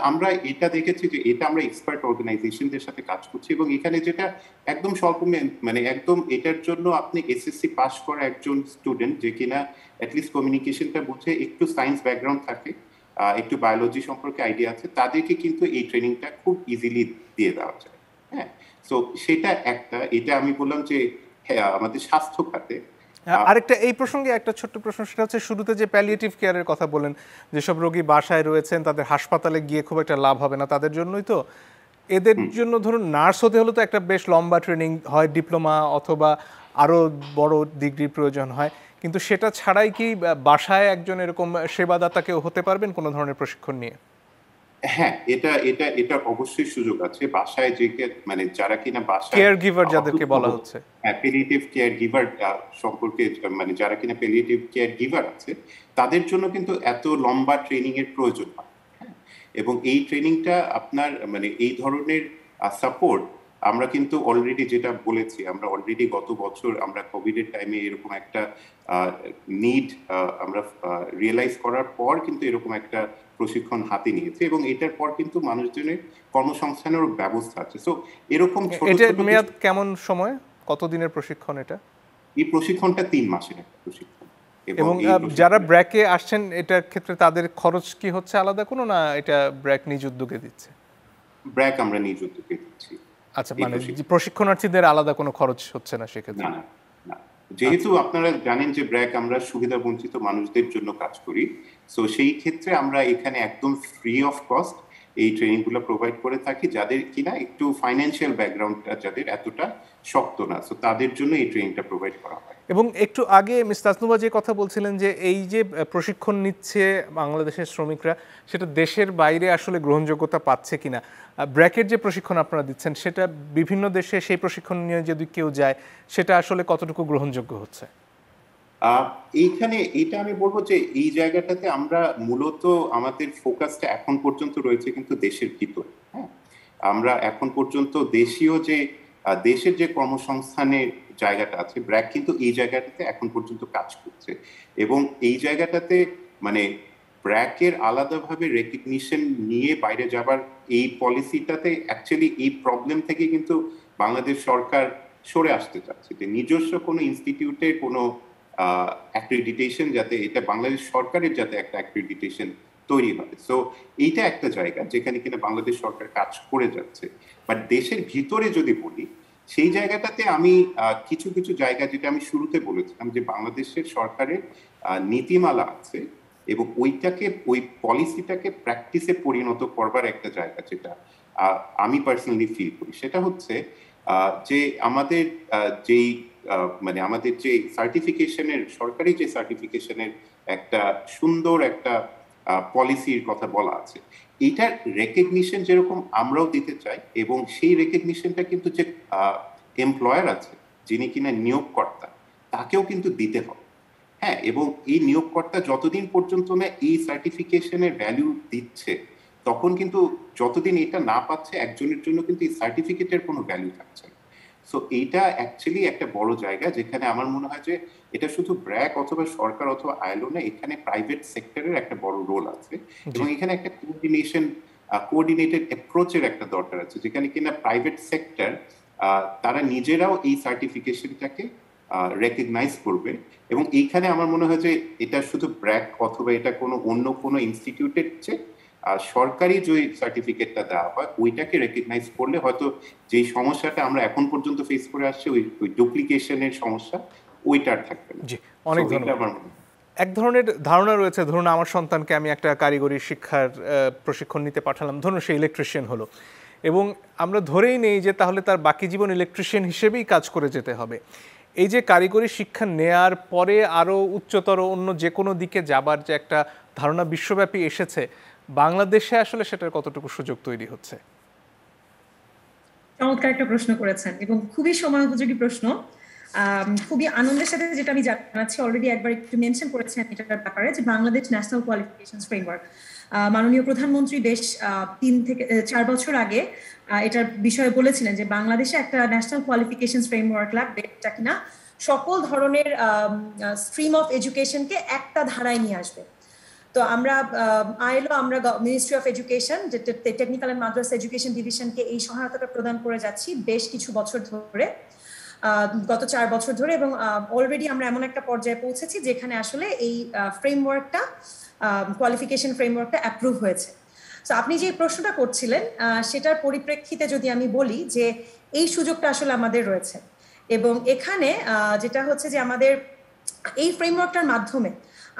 আমরা এটা দেখেছি যে এটা আমরা এক্সপার্ট অর্গানাইজেশনদের সাথে কাজ করছি, এবং এখানে যেটা একদম স্বল্প মানে একদম এটার জন্য আপনি এসএসসি পাস করা একজন স্টুডেন্ট, যে কিনা অ্যাটলিস্ট কমিউনিকেশনটা বুঝে, একটু সায়েন্স ব্যাকগ্রাউন্ড থাকে, একটু বায়োলজি সম্পর্কে আইডিয়া আছে, তাদেরকে কিন্তু এই ট্রেনিংটা খুব ইজিলি দিয়ে দেওয়া যায়। হ্যাঁ, সো সেটা একটা, এটা আমি বললাম যে আমাদের স্বাস্থ্য খাতে। আরেকটা এই প্রসঙ্গে একটা ছোট্ট প্রশ্ন, সেটা হচ্ছে শুরুতে যে প্যালিয়েটিভ কেয়ারের কথা বলেন, যেসব রোগী বাসায় রয়েছেন তাদের হাসপাতালে গিয়ে খুব একটা লাভ হবে না তাদের জন্যই, তো এদের জন্য ধরুন নার্স হতে হলে তো একটা বেশ লম্বা ট্রেনিং হয়, ডিপ্লোমা অথবা আরও বড় ডিগ্রি প্রয়োজন হয়, কিন্তু সেটা ছাড়াই কি বাসায় একজন এরকম সেবাদাতাকেও হতে পারবেন কোনো ধরনের প্রশিক্ষণ নিয়ে? হ্যাঁ, এটা অবশ্যই সুযোগ আছে। বাসায় যে মানে যারা কিনা বাসায় কেয়ার গিভার যাদেরকে বলা হচ্ছে, প্যালিয়েটিভ কেয়ার গিভার সম্পর্কে, মানে যারা কিনা প্যালিয়েটিভ কেয়ার গিভার আছে, তাদের জন্য কিন্তু এত লম্বা ট্রেনিং এর প্রয়োজন হয়। এবং এই ট্রেনিংটা আপনার মানে এই ধরনের সাপোর্ট আমরা কিন্তু অলরেডি, যেটা বলেছি, আমরা অলরেডি গত বছর আমরা কোভিড এর টাইমে এরকম একটা নিড আমরা রিয়েলাইজ করার পর কিন্তু এরকম একটা প্রশিক্ষণ হাতে নিয়েছে, এবং এটার পর কিন্তু মানুষজনের কর্মসংস্থানের ব্যবস্থা আছে। সো এরকম মেয়াদ কেমন সময়, কতদিনের প্রশিক্ষণ এটা? এই প্রশিক্ষণটা 3 মাসের একটা প্রশিক্ষণ। এবং যারা ব্র্যাকে আসছেন এটার ক্ষেত্রে তাদের খরচ কি হচ্ছে আলাদা কোনো, না এটা ব্র্যাক নিজ উদ্যোগে দিচ্ছে? ব্র্যাক আমরা নিজ উদ্যোগে দিচ্ছি। আচ্ছা, মানে প্রশিক্ষণার্থীদের আলাদা কোনো খরচ হচ্ছে না সেক্ষেত্রে? না, যেহেতু আপনারা জানেন যে ব্র্যাক আমরা সুবিধা বঞ্চিত মানুষদের জন্য কাজ করি, সো সেই ক্ষেত্রে আমরা এখানে একদম ফ্রি অফ কস্ট এই ট্রেনিং গুলো প্রোভাইড করে থাকি, যাদের কিনা একটু ফাইন্যান্সিয়াল ব্যাকগ্রাউন্ডটা যাদের এতটা শক্ত না, সো তাদের জন্য এই ট্রেনিংটা প্রোভাইড করা হয়। এবং একটু আগে মিস তাসনুভা যে কথা বলছিলেন যে এই যে প্রশিক্ষণ নিচ্ছে বাংলাদেশের শ্রমিকরা, সেটা দেশের বাইরে আসলে গ্রহণযোগ্যতা পাচ্ছে কিনা, ব্র্যাকের যে প্রশিক্ষণ আপনারা দিচ্ছেন সেটা বিভিন্ন দেশে সেই প্রশিক্ষণ নিয়ে যদি কেউ যায় সেটা আসলে কতটুকু গ্রহণযোগ্য হচ্ছে? এইখানে এটা আমি বলবো যে এই জায়গাটাতে আমরা মূলত আমাদের ফোকাসটা এখন পর্যন্ত রয়েছে কিন্তু দেশের ভিতরে। হ্যাঁ, আমরা এখন পর্যন্ত দেশের যে কর্মসংস্থানের জায়গাটা আছে, ব্র্যাক কিন্তু এই জায়গাটাতে এখন পর্যন্ত কাজ করছে, এবং এই জায়গাটাতে মানে ব্র্যাকের আলাদাভাবে রেকগনিশন নিয়ে বাইরে যাবার এই পলিসিটাতে অ্যাকচুয়ালি এই প্রবলেম থেকে কিন্তু বাংলাদেশ সরকার সরে আসতে চাচ্ছে, যে নিজস্ব কোনো ইনস্টিটিউটের কোনো অ্যাক্রিডিটেশন, যাতে এটা বাংলাদেশ সরকারের যাতে একটা অ্যাক্রিডিটেশন তৈরি হয়। সো এইটা একটা জায়গা যেখানে কিনা বাংলাদেশ সরকার কাজ করে যাচ্ছে। বাট দেশের ভিতরে যদি বলি, সেই জায়গাটাতে আমি কিছু কিছু জায়গা, যেটা আমি শুরুতে বলেছিলাম যে বাংলাদেশের সরকারের নীতিমালা আছে, এবং ওই পলিসিটাকে প্র্যাকটিসে পরিণত করবার একটা জায়গা, যেটা আমি পার্সোনালি ফিল করি, সেটা হচ্ছে যে আমাদের মানে আমাদের যে সার্টিফিকেশনের, সরকারি যে সার্টিফিকেশনের একটা সুন্দর একটা পলিসির কথা বলা আছে, এইটার রেকগনিশন যেরকম আমরাও দিতে চাই, এবং সেই রেকগনিশনটা কিন্তু যে এমপ্লয়ার আছে, যিনি কিনা নিয়োগকর্তা, তাকেও কিন্তু দিতে হবে। হ্যাঁ, এবং এই নিয়োগকর্তা যতদিন পর্যন্ত না এই সার্টিফিকেশনের ভ্যালু দিচ্ছে, তখন কিন্তু যতদিন এটা না পাচ্ছে একজনের জন্য কিন্তু এই সার্টিফিকেটের কোনো ভ্যালু থাকছে না। সো এইটা অ্যাকচুয়ালি একটা বড় জায়গা যেখানে আমার মনে হয় যে এটা শুধু ব্র্যাক অথবা সরকার অথবা আইএলও না, এখানে প্রাইভেট সেক্টরের একটা বড় রোল আছে এবং এখানে একটা কোঅর্ডিনেটেড অ্যাপ্রোচের একটা দরকার আছে, যেখানে কিনা প্রাইভেট সেক্টর তারা নিজেরাও এই সার্টিফিকেশনটাকে রেকগনাইজ করবে। এবং এইখানে আমার মনে হয় যে এটা শুধু ব্র্যাক অথবা এটা কোনো অন্য কোনো ইনস্টিটিউটের চেয়ে সরকারি যে সার্টিফিকেটটা দেওয়া হয় ওইটাকে রেকগনাইজ করলে হয়তো যেই সমস্যাটা আমরা এখন পর্যন্ত ফেস করে আসছি ওই ডুপ্লিকেশনের সমস্যা ওইটার থাকবে না। জি, অনেক ধন্যবাদ। এক ধরনের ধারণা রয়েছে, ধরুন আমার সন্তানকে আমি একটা কারিগরি শিক্ষার প্রশিক্ষণ নিতে পাঠালাম, ধরুন সে ইলেকট্রিশিয়ান হলো, এবং আমরা ধরেই নেই যে তাহলে তার বাকি জীবন ইলেকট্রিশিয়ান হিসেবেই কাজ করে যেতে হবে। এই যে কারিগরি শিক্ষা নেয়ার পরে আরও উচ্চতর অন্য যে কোনো দিকে যাবার যে একটা ধারণা বিশ্বব্যাপী এসেছে, বাংলাদেশে আসলে সেটার কতটুকু সুযোগ তৈরি হচ্ছে? চমৎকার একটা প্রশ্ন করেছেন এবং খুবই সময় উপযোগী প্রশ্ন। খুবই আনন্দের সাথে যেটা আমি জানাচ্ছি, অলরেডি একবার একটু মেনশন করেছেন এটার ব্যাপারে, যে বাংলাদেশ ন্যাশনাল কোয়ালিফিকেশন ফ্রেমওয়ার্ক, মাননীয় প্রধানমন্ত্রী বেশ 3 থেকে 4 বছর আগে এটার বিষয়ে বলেছিলেন যে বাংলাদেশে একটা ন্যাশনাল কোয়ালিফিকেশন ফ্রেমওয়ার্ক লাগবে, এটা কিনা সকল ধরনের স্ট্রিম অফ এডুকেশনকে একটা ধারায় নিয়ে আসবে। তো আমরা আইএলও, আমরা ministry of education, technical and Madrasa education ডিভিশনকে এই সহায়তাটা প্রদান করে যাচ্ছি বেশ কিছু বছর ধরে, গত 4 বছর ধরে, এবং অলরেডি আমরা এমন একটা পর্যায়ে পৌঁছেছি যেখানে আসলে এই ফ্রেমওয়ার্কটা, কোয়ালিফিকেশন ফ্রেমওয়ার্কটা অ্যাপ্রুভ হয়েছে। তো আপনি যে প্রশ্নটা করছিলেন সেটার পরিপ্রেক্ষিতে যদি আমি বলি যে এই সুযোগটা আসলে আমাদের রয়েছে, এবং এখানে যেটা হচ্ছে যে আমাদের এই ফ্রেমওয়ার্কটার মাধ্যমে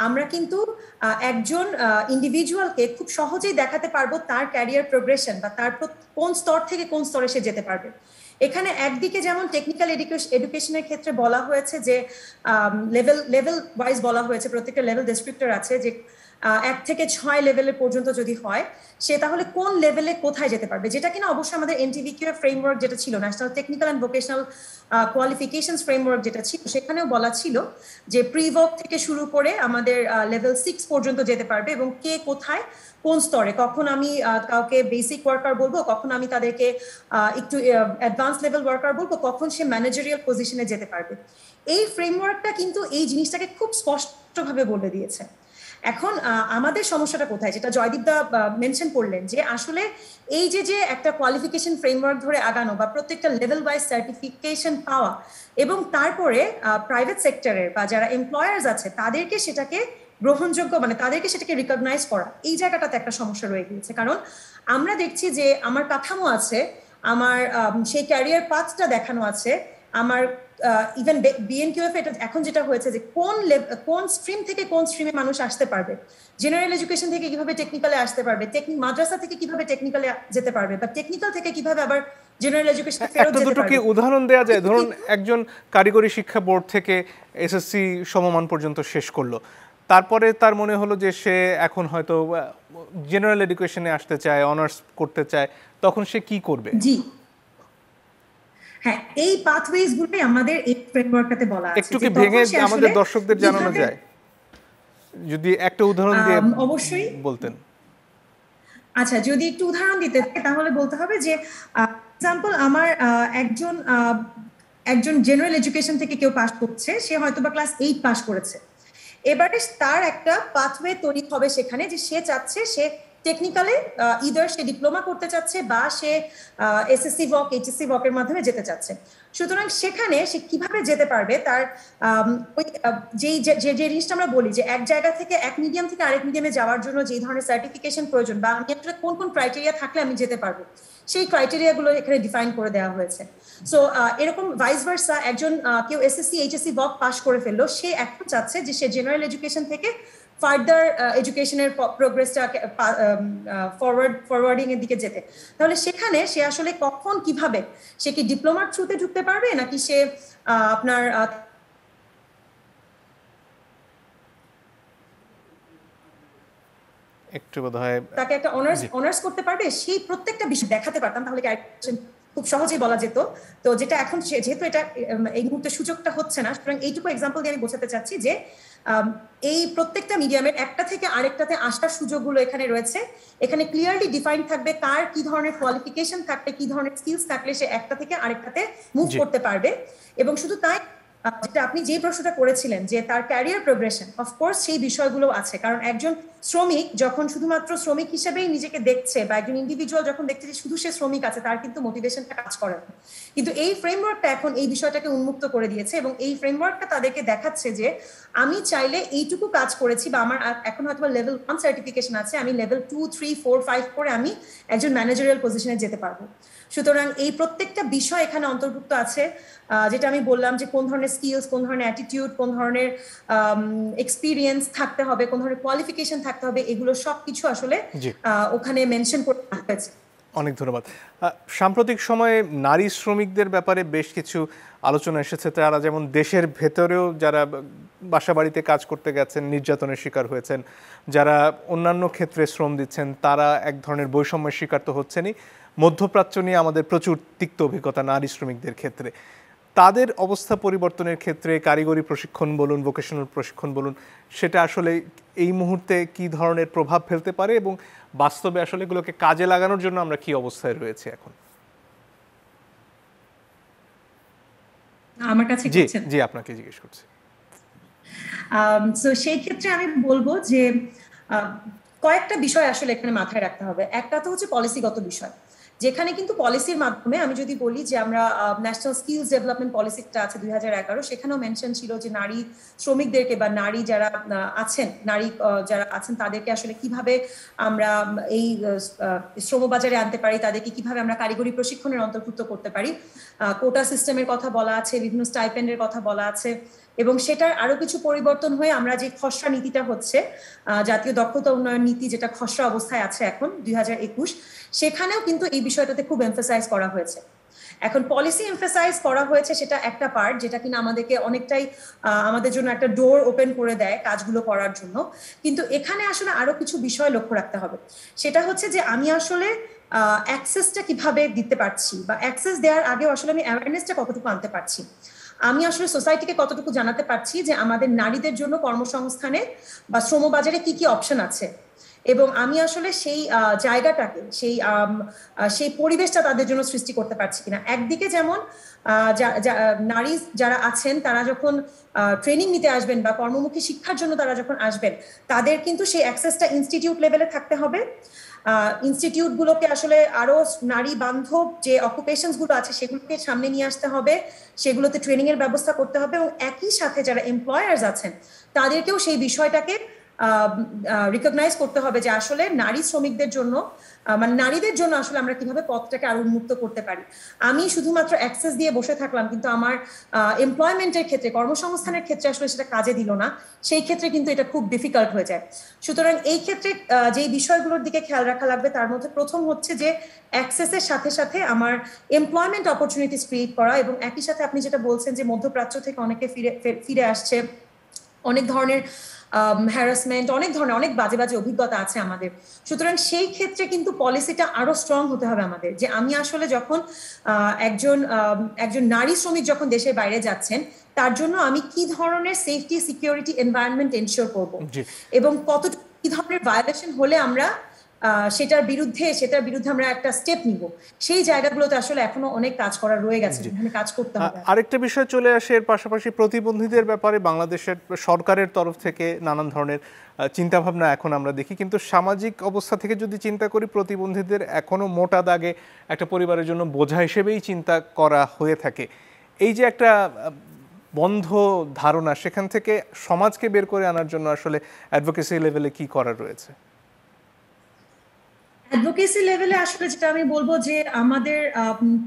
আমরা কিন্তু একজন ইন্ডিভিজুয়ালকে খুব সহজেই দেখাতে পারবো তার ক্যারিয়ার প্রোগ্রেশন বা তার কোন স্তর থেকে কোন স্তরে সে যেতে পারবে। এখানে একদিকে যেমন টেকনিক্যাল এডুকেশনের ক্ষেত্রে বলা হয়েছে যে লেভেল ওয়াইজ বলা হয়েছে, প্রত্যেকটা লেভেল ডেসক্রিপ্টর আছে যে 1 থেকে 6 লেভেলের পর্যন্ত যদি হয় সে তাহলে কোন লেভেলে কোথায় যেতে পারবে, যেটা কিনা অবশ্যই আমাদের এনটিভিকিউ ফ্রেমওয়ার্ক যেটা ছিল, national technical and vocational qualifications framework যেটা ছিল, সেখানেও বলা ছিল যে প্রিভক থেকে শুরু করে আমাদের লেভেল 6 পর্যন্ত যেতে পারবে, এবং কে কোথায় কোন স্তরে, কখন আমি কাউকে বেসিক ওয়ার্কার বলবো, কখন আমি তাদেরকে একটু অ্যাডভান্স লেভেল ওয়ার্কার বলবো, কখন সে ম্যানেজারিয়াল পজিশনে যেতে পারবে। এই ফ্রেমওয়ার্কটা কিন্তু এই জিনিসটাকে খুব স্পষ্টভাবে বলে দিয়েছে। এখন আমাদের সমস্যাটা কোথায়, যেটা জয়দীপ দা মেনশন করলেন, যে আসলে এই যে একটা কোয়ালিফিকেশন ফ্রেমওয়ার্ক ধরে আগানো বা প্রত্যেকটা লেভেল ওয়াইজ সার্টিফিকেশন পাওয়া, এবং তারপরে প্রাইভেট সেক্টরের বা যারা এমপ্লয়ার্স আছে তাদেরকে সেটাকে গ্রহণযোগ্য, মানে তাদেরকে সেটাকে রিকগনাইজ করা, এই জায়গাটাতে একটা সমস্যা রয়ে গিয়েছে। কারণ আমরা দেখছি যে আমার কাঠামো আছে, আমার সেই ক্যারিয়ার পাথটা দেখানো আছে, আমার ইভেন বিএনকিউএফ এটা এখন যেটা হয়েছে যে কোন স্ট্রিম থেকে কোন স্ট্রিমে মানুষ আসতে পারবে, জেনারেল এডুকেশন থেকে কিভাবে টেকনিক্যালে আসতে পারবে, মাদ্রাসা থেকে কিভাবে টেকনিক্যালে যেতে পারবে, বা টেকনিক্যাল থেকে কিভাবে আবার জেনারেল এডুকেশন ফেরত যেতে পারবে। কি উদাহরণ দেয়া যায়? ধরুন একজন কারিগরি শিক্ষা বোর্ড থেকে এসএসসি সমমান পর্যন্ত শেষ করলো, তারপরে তার মনে হলো যে সে এখন হয়তো জেনারেল এডুকেশনে আসতে চায়, অনার্স করতে চায়, তখন সে কি করবে? জি হ্যাঁ, এই পাথওয়েজ গুলোই আমাদের এই ফ্রেমওয়ার্কটাতে বলা আছে। একটু কি ভেঙে আমাদের দর্শকদের জানানো যায়, যদি একটা উদাহরণ দিয়ে অবশ্যই বলতেন? আচ্ছা, যদি একটু উদাহরণ দিতে তাহলে বলতে হবে যে এক্সাম্পল, আমার একজন জেনারেল এডুকেশন থেকে কেউ পাস করছে, সে হয়তো বা ক্লাস 8 পাস করেছে, এবারে তার একটা পাথওয়ে তৈরি হবে সেখানে, যে সে চাচ্ছে সে টেকনিক্যালে ইদার সে ডিপ্লোমা করতে চাচ্ছে বা সে এসএসসি ভক, এইচএসসি ভকের মাধ্যমে যেতে চাচ্ছে। সুতরাং সেখানে সে কিভাবে যেতে পারবে, তার ওই যে জিনিসটা আমরা বলি যে এক জায়গা থেকে এক মিডিয়াম থেকে আরেক মিডিয়ামে যাওয়ার জন্য যে ধরনের সার্টিফিকেশন প্রয়োজন, বা আমি আসলে কোন কোন ক্রাইটেরিয়া থাকলে আমি যেতে পারবো, সেই ক্রাইটেরিয়াগুলো এখানে ডিফাইন করে দেওয়া হয়েছে। সো এরকম ভাইস ভার্সা, একজন কেউ এসএসসি এইচএসসি ভক পাস করে ফেললো, সে এখন চাচ্ছে যে সে জেনারেল এডুকেশন থেকে ফার্দার এডুকেশনের প্রোগ্রেসটা ফরওয়ার্ডিং এর দিকে যেতে, তাহলে সেখানে সে আসলে কখন কিভাবে, সে কি ডিপ্লোমার থ্রুতে ঢুকতে পারবে, নাকি সে আপনার একটু বোধহয় তাকে একটা অনার্স করতে পারবে, সেই প্রত্যেকটা বিষয় দেখাতে পারতাম, তাহলে খুব সহজেই বলা যেত। তো যেটা এখন যেহেতু এটা এই মুহূর্তে সুযোগটা হচ্ছে না, সুতরাং এইটুকু এক্সাম্পল দিয়ে আমি বোঝাতে চাচ্ছি যে এই প্রত্যেকটা মিডিয়ামের একটা থেকে আরেকটাতে আসার সুযোগগুলো এখানে রয়েছে। এখানে ক্লিয়ারলি ডিফাইন থাকবে কার কি ধরনের কোয়ালিফিকেশন থাকলে, কি ধরনের স্কিলস থাকলে সে একটা থেকে আরেকটাতে মুভ করতে পারবে। এবং শুধু তাই, যেটা আপনি যে প্রশ্নটা করেছিলেন যে তার ক্যারিয়ার প্রোগ্রেশন, অফকোর্স সেই বিষয়গুলো আছে। কারণ একজন শ্রমিক যখন শুধুমাত্র শ্রমিক হিসেবেই নিজেকে দেখছে, বা একজন ইন্ডিভিজুয়াল যখন দেখছে যে শুধু সে শ্রমিক আছে, তার কিন্তু মোটিভেশনটা কাজ করে না। কিন্তু এই ফ্রেমওয়ার্কটা এখন এই বিষয়টাকে উন্মুক্ত করে দিয়েছে, এবং এই ফ্রেমওয়ার্কটা তাদেরকে দেখাচ্ছে যে আমি চাইলে এইটুকু কাজ করেছি, বা আমার এখন হয়তো লেভেল 1 সার্টিফিকেশন আছে, আমি লেভেল 2, 3, 4, 5 করে আমি একজন ম্যানেজারিয়াল পজিশনে যেতে পারবো। সুতরাং এই প্রত্যেকটা বিষয় এখানে অন্তর্ভুক্ত আছে, যেটা আমি বললাম যে কোন ধরনের স্কিলস, কোন ধরনের অ্যাটিটিউড, কোন ধরনের এক্সপিরিয়েন্স থাকতে হবে, কোন ধরনের কোয়ালিফিকেশন থাকতে হবে, এগুলো সবকিছু আসলে ওখানে মেনশন করে হয়েছে। অনেক ধন্যবাদ। সাম্প্রতিক সময়ে নারী শ্রমিকদের ব্যাপারে বেশ কিছু আলোচনা এসেছে। তারা যেমন দেশের ভেতরেও যারা বাসা বাড়িতে কাজ করতে গেছেন নির্যাতনের শিকার হয়েছেন, যারা অন্যান্য ক্ষেত্রে শ্রম দিচ্ছেন তারা এক ধরনের বৈষম্যের শিকার তো হচ্ছেনই। মধ্যপ্রাচ্য নিয়ে আমাদের প্রচুর তিক্ত অভিজ্ঞতা নারী শ্রমিকদের ক্ষেত্রে। তাদের অবস্থা পরিবর্তনের ক্ষেত্রে কারিগরি প্রশিক্ষণ বলুন, ভোকেশনাল প্রশিক্ষণ বলুন, সেটা আসলে এই মুহূর্তে কি ধরনের প্রভাব ফেলতে পারে এবং বাস্তবে আসলে এগুলোকে কাজে লাগানোর জন্য আমরা কি অবস্থায় রয়েছে এখন? আমার কাছে জি আপনাকে জিজ্ঞেস করছি। সো সেই ক্ষেত্রে আমি বলবো যে কয়েকটা বিষয় আসলে এখানে মাথায় রাখতে হবে। একটা তো হচ্ছে পলিসিগত বিষয়, যেখানে কিন্তু পলিসির মাধ্যমে আমি যদি বলি যে আমরা ন্যাশনাল স্কিলস ডেভেলপমেন্ট পলিসিটা আছে 2011, সেখানেও মেনশন ছিল যে নারী শ্রমিকদেরকে বা নারী যারা আছেন তাদেরকে আসলে কিভাবে আমরা এই শ্রমবাজারে আনতে পারি, তাদেরকে কিভাবে আমরা কারিগরি প্রশিক্ষণের অন্তর্ভুক্ত করতে পারি। কোটা সিস্টেমের কথা বলা আছে, বিভিন্ন স্টাইপেন্ডের কথা বলা আছে, এবং সেটার আরো কিছু পরিবর্তন হয়ে আমরা যে খসড়া নীতিটা হচ্ছে জাতীয় দক্ষতা উন্নয়ন নীতি, যেটা খসড়া অবস্থায় আছে এখন 2021, সেখানেও কিন্তু এই বিষয়টাতে খুব এমফাসাইজ করা হয়েছে। এখন পলিসি এমফাসাইজ করা হয়েছে, সেটা একটা পার্ট যেটা কিনা আমাদেরকে অনেকটাই আমাদের জন্য একটা ডোর ওপেন করে দেয় কাজগুলো করার জন্য। কিন্তু এখানে আসলে আরো কিছু বিষয় লক্ষ্য রাখতে হবে। সেটা হচ্ছে যে আমি আসলে অ্যাক্সেসটা কিভাবে দিতে পারছি, বা অ্যাক্সেস দেওয়ার আগেও আসলে আমি অ্যাওয়ারনেসটা কতটুকু আনতে পারছি, আমি আসলে সোসাইটিকে কতটুকু জানাতে পারছি যে আমাদের নারীদের জন্য কর্মসংস্থানে বা শ্রমবাজারে কি কি অপশন আছে, এবং আমি আসলে সেই জায়গাটাকে, সেই পরিবেশটা তাদের জন্য সৃষ্টি করতে পারছি কিনা। একদিকে যেমন নারী যারা আছেন তারা যখন ট্রেনিং নিতে আসবেন বা কর্মমুখী শিক্ষার জন্য তারা যখন আসবেন, তাদের কিন্তু সেই অ্যাক্সেসটা ইনস্টিটিউট লেভেলে থাকতে হবে। ইনস্টিটিউট গুলোকে আসলে আরো নারী বান্ধব যে অকুপেশনস গুলো আছে সেগুলোকে সামনে নিয়ে আসতে হবে, সেগুলোতে ট্রেনিং এর ব্যবস্থা করতে হবে, এবং একই সাথে যারা এমপ্লয়ার্স আছেন তাদেরকেও সেই বিষয়টাকে রিকগনাইজ করতে হবে যে আসলে নারী শ্রমিকদের জন্য, মানে নারীদের জন্য আসলে আমরা কিভাবে পথটাকে আরো উন্মুক্ত করতে পারি। আমি শুধুমাত্র অ্যাক্সেস দিয়ে বসে থাকলাম, কিন্তু আমার এমপ্লয়মেন্টের ক্ষেত্রে, কর্মসংস্থানের ক্ষেত্রে আসলে সেটা কাজে দিল না, সেই ক্ষেত্রে কিন্তু এটা খুব ডিফিকাল্ট হয়ে যায়। সুতরাং এই ক্ষেত্রে যে বিষয়গুলোর দিকে খেয়াল রাখা লাগবে, তার মধ্যে প্রথম হচ্ছে যে অ্যাক্সেসের সাথে সাথে আমার এমপ্লয়মেন্ট অপরচুনিটিস ক্রিয়েট করা, এবং একই সাথে আপনি যেটা বলছেন যে মধ্যপ্রাচ্য থেকে অনেকে ফিরে আসছে, অনেক ধরনের হ্যারাসমেন্ট, অনেক বাজে বাজে অভিজ্ঞতা আছে আমাদের। সুতরাং সেই ক্ষেত্রে কিন্তু পলিসিটা আরো স্ট্রং হতে হবে আমাদের, যে আমি আসলে যখন একজন নারী শ্রমিক যখন দেশের বাইরে যাচ্ছেন, তার জন্য আমি কি ধরনের সেফটি সিকিউরিটি এনভায়রনমেন্ট এনশিওর করব, এবং কি ধরনের ভায়োলেশন হলে আমরা সেটার বিরুদ্ধে আমরা একটা স্টেপ নিব, সেই জায়গাগুলোতে আসলে এখনো অনেক কাজ করা রয়ে গেছে, এখানে কাজ করতে হবে। আরেকটা বিষয় চলে আসে এর পাশাপাশি, প্রতিবন্ধীদের ব্যাপারে বাংলাদেশের সরকারের তরফ থেকে নানান ধরনের চিন্তাভাবনা এখন আমরা দেখি, কিন্তু সামাজিক অবস্থা থেকে যদি চিন্তা করি, প্রতিবন্ধীদের এখনো মোটা দাগে একটা পরিবারের জন্য বোঝা হিসেবেই চিন্তা করা হয়ে থাকে। এই যে একটা বন্ধ ধারণা, সেখান থেকে সমাজকে বের করে আনার জন্য আসলে অ্যাডভোকেসি লেভেলে কি করার রয়েছে? অ্যাডভোকেসি লেভেলে আসলে যেটা আমি বলবো যে আমাদের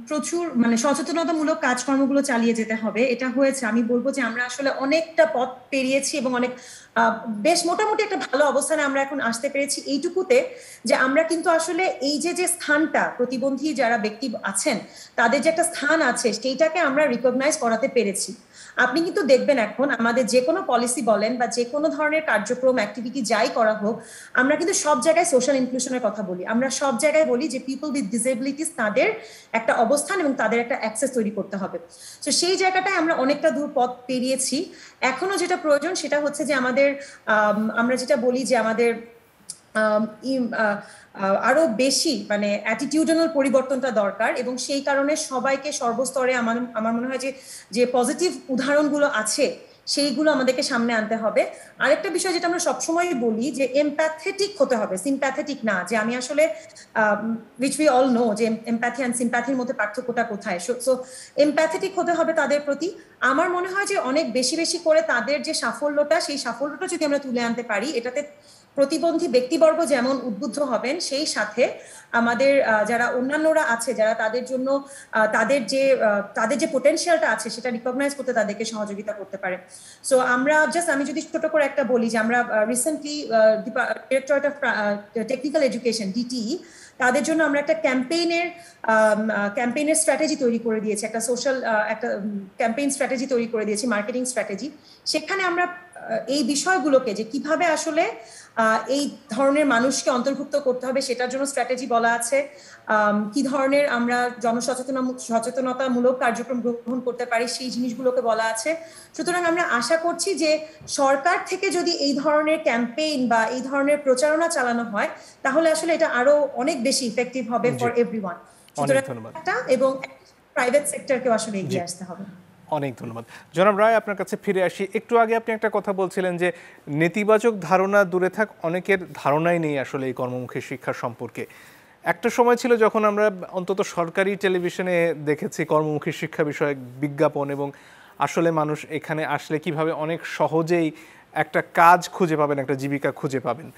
প্রচুর সচেতনতামূলক কাজকর্মগুলো চালিয়ে যেতে হবে। এটা হয়েছে, আমি বলবো যে আমরা আসলে অনেকটা পথ পেরিয়েছি এবং অনেক বেশ মোটামুটি একটা ভালো অবস্থানে আমরা এখন আসতে পেরেছি, এইটুকুতে যে আমরা কিন্তু আসলে এই যে স্থানটা প্রতিবন্ধী যারা ব্যক্তি আছেন তাদের যে একটা স্থান আছে সেইটাকে আমরা রিকগনাইজ করাতে পেরেছি। আপনি কিন্তু দেখবেন এখন আমাদের যে কোনো পলিসি বলেন বা যে কোনো ধরনের কার্যক্রম অ্যাক্টিভিটি যাই করা হোক, আমরা কিন্তু সব জায়গায় সোশ্যাল ইনক্লুশনের কথা বলি। আমরা সব জায়গায় বলি যে পিপল উইথ ডিসেবিলিটিস তাদের একটা অবস্থান এবং তাদের একটা অ্যাক্সেস তৈরি করতে হবে। তো সেই জায়গাটায় আমরা অনেকটা দূর পথ পেরিয়েছি। এখনো যেটা প্রয়োজন সেটা হচ্ছে যে আমাদের আমরা যেটা বলি যে আমাদের আরো বেশি মানে অ্যাটিটিউডনাল পরিবর্তনটা দরকার, এবং সেই কারণে সবাইকে সর্বস্তরে আমার মনে হয় যে পজিটিভ উদাহরণগুলো আছে সেইগুলো আমাদেরকে সামনে আনতে হবে। আরেকটা বিষয় যেটা আমরা সবসময় বলি যে এমপ্যাথেটিক হতে হবে, সিম্প্যাথেটিক না। যে আমি আসলে উইচ উই অল নো যে এমপ্যাথি অ্যান্ড সিম্প্যাথির মধ্যে পার্থক্যটা কোথায়। সো এমপ্যাথেটিক হতে হবে তাদের প্রতি। আমার মনে হয় যে অনেক বেশি বেশি করে তাদের যে সাফল্যটা, সেই সাফল্যটা যদি আমরা তুলে আনতে পারি, এটাতে প্রতিবন্ধী ব্যক্তিবর্গ যেমন উদ্বুদ্ধ হবেন, সেই সাথে আমাদের যারা অন্যান্যরা আছে যারা তাদের জন্য তাদের যে পোটেনশিয়ালটা আছে সেটা রিকগনাইজ করতে তাদেরকে সহযোগিতা করতে পারে। সো আমি যদি ছোট করে একটা বলি যে আমরা recently directorate of technical education DTE তাদের জন্য আমরা একটা ক্যাম্পেইনের স্ট্র্যাটেজি তৈরি করে দিয়েছি, একটা সোশ্যাল একটা ক্যাম্পেইন স্ট্র্যাটেজি তৈরি করে দিয়েছি, মার্কেটিং স্ট্র্যাটেজি। সেখানে আমরা এই বিষয়গুলোকে যে কিভাবে আসলে এই ধরনের মানুষকে অন্তর্ভুক্ত করতে হবে সেটার জন্য স্ট্র্যাটেজি বলা আছে, কি ধরনের আমরা সচেতনতামূলক কার্যক্রম গ্রহণ করতে পারি সেই জিনিসগুলোকে বলা আছে। সুতরাং আমরা আশা করছি যে সরকার থেকে যদি এই ধরনের ক্যাম্পেইন বা এই ধরনের প্রচারণা চালানো হয় তাহলে আসলে এটা আরো অনেক বেশি ইফেক্টিভ হবে ফর এভরিওয়ান। সুতরাং এবং প্রাইভেট সেক্টরকেও আসলে এগিয়ে আসতে হবে। অনেক ধন্যবাদ। জনাব রায়, আপনার কাছে ফিরে আসি। একটু আগে আপনি একটা কথা বলছিলেন যে নেতিবাচক ধারণা দূরে থাক, অনেকের ধারণাই নেই আসলে এই কর্মমুখী শিক্ষা সম্পর্কে। একটা সময় ছিল যখন আমরা অন্তত সরকারি টেলিভিশনে দেখেছি কর্মমুখী শিক্ষা বিষয়ক বিজ্ঞাপন, এবং আসলে মানুষ এখানে আসলে কিভাবে অনেক সহজেই একটা কাজ খুঁজে পাবেন, একটা জীবিকা খুঁজে পাবেন।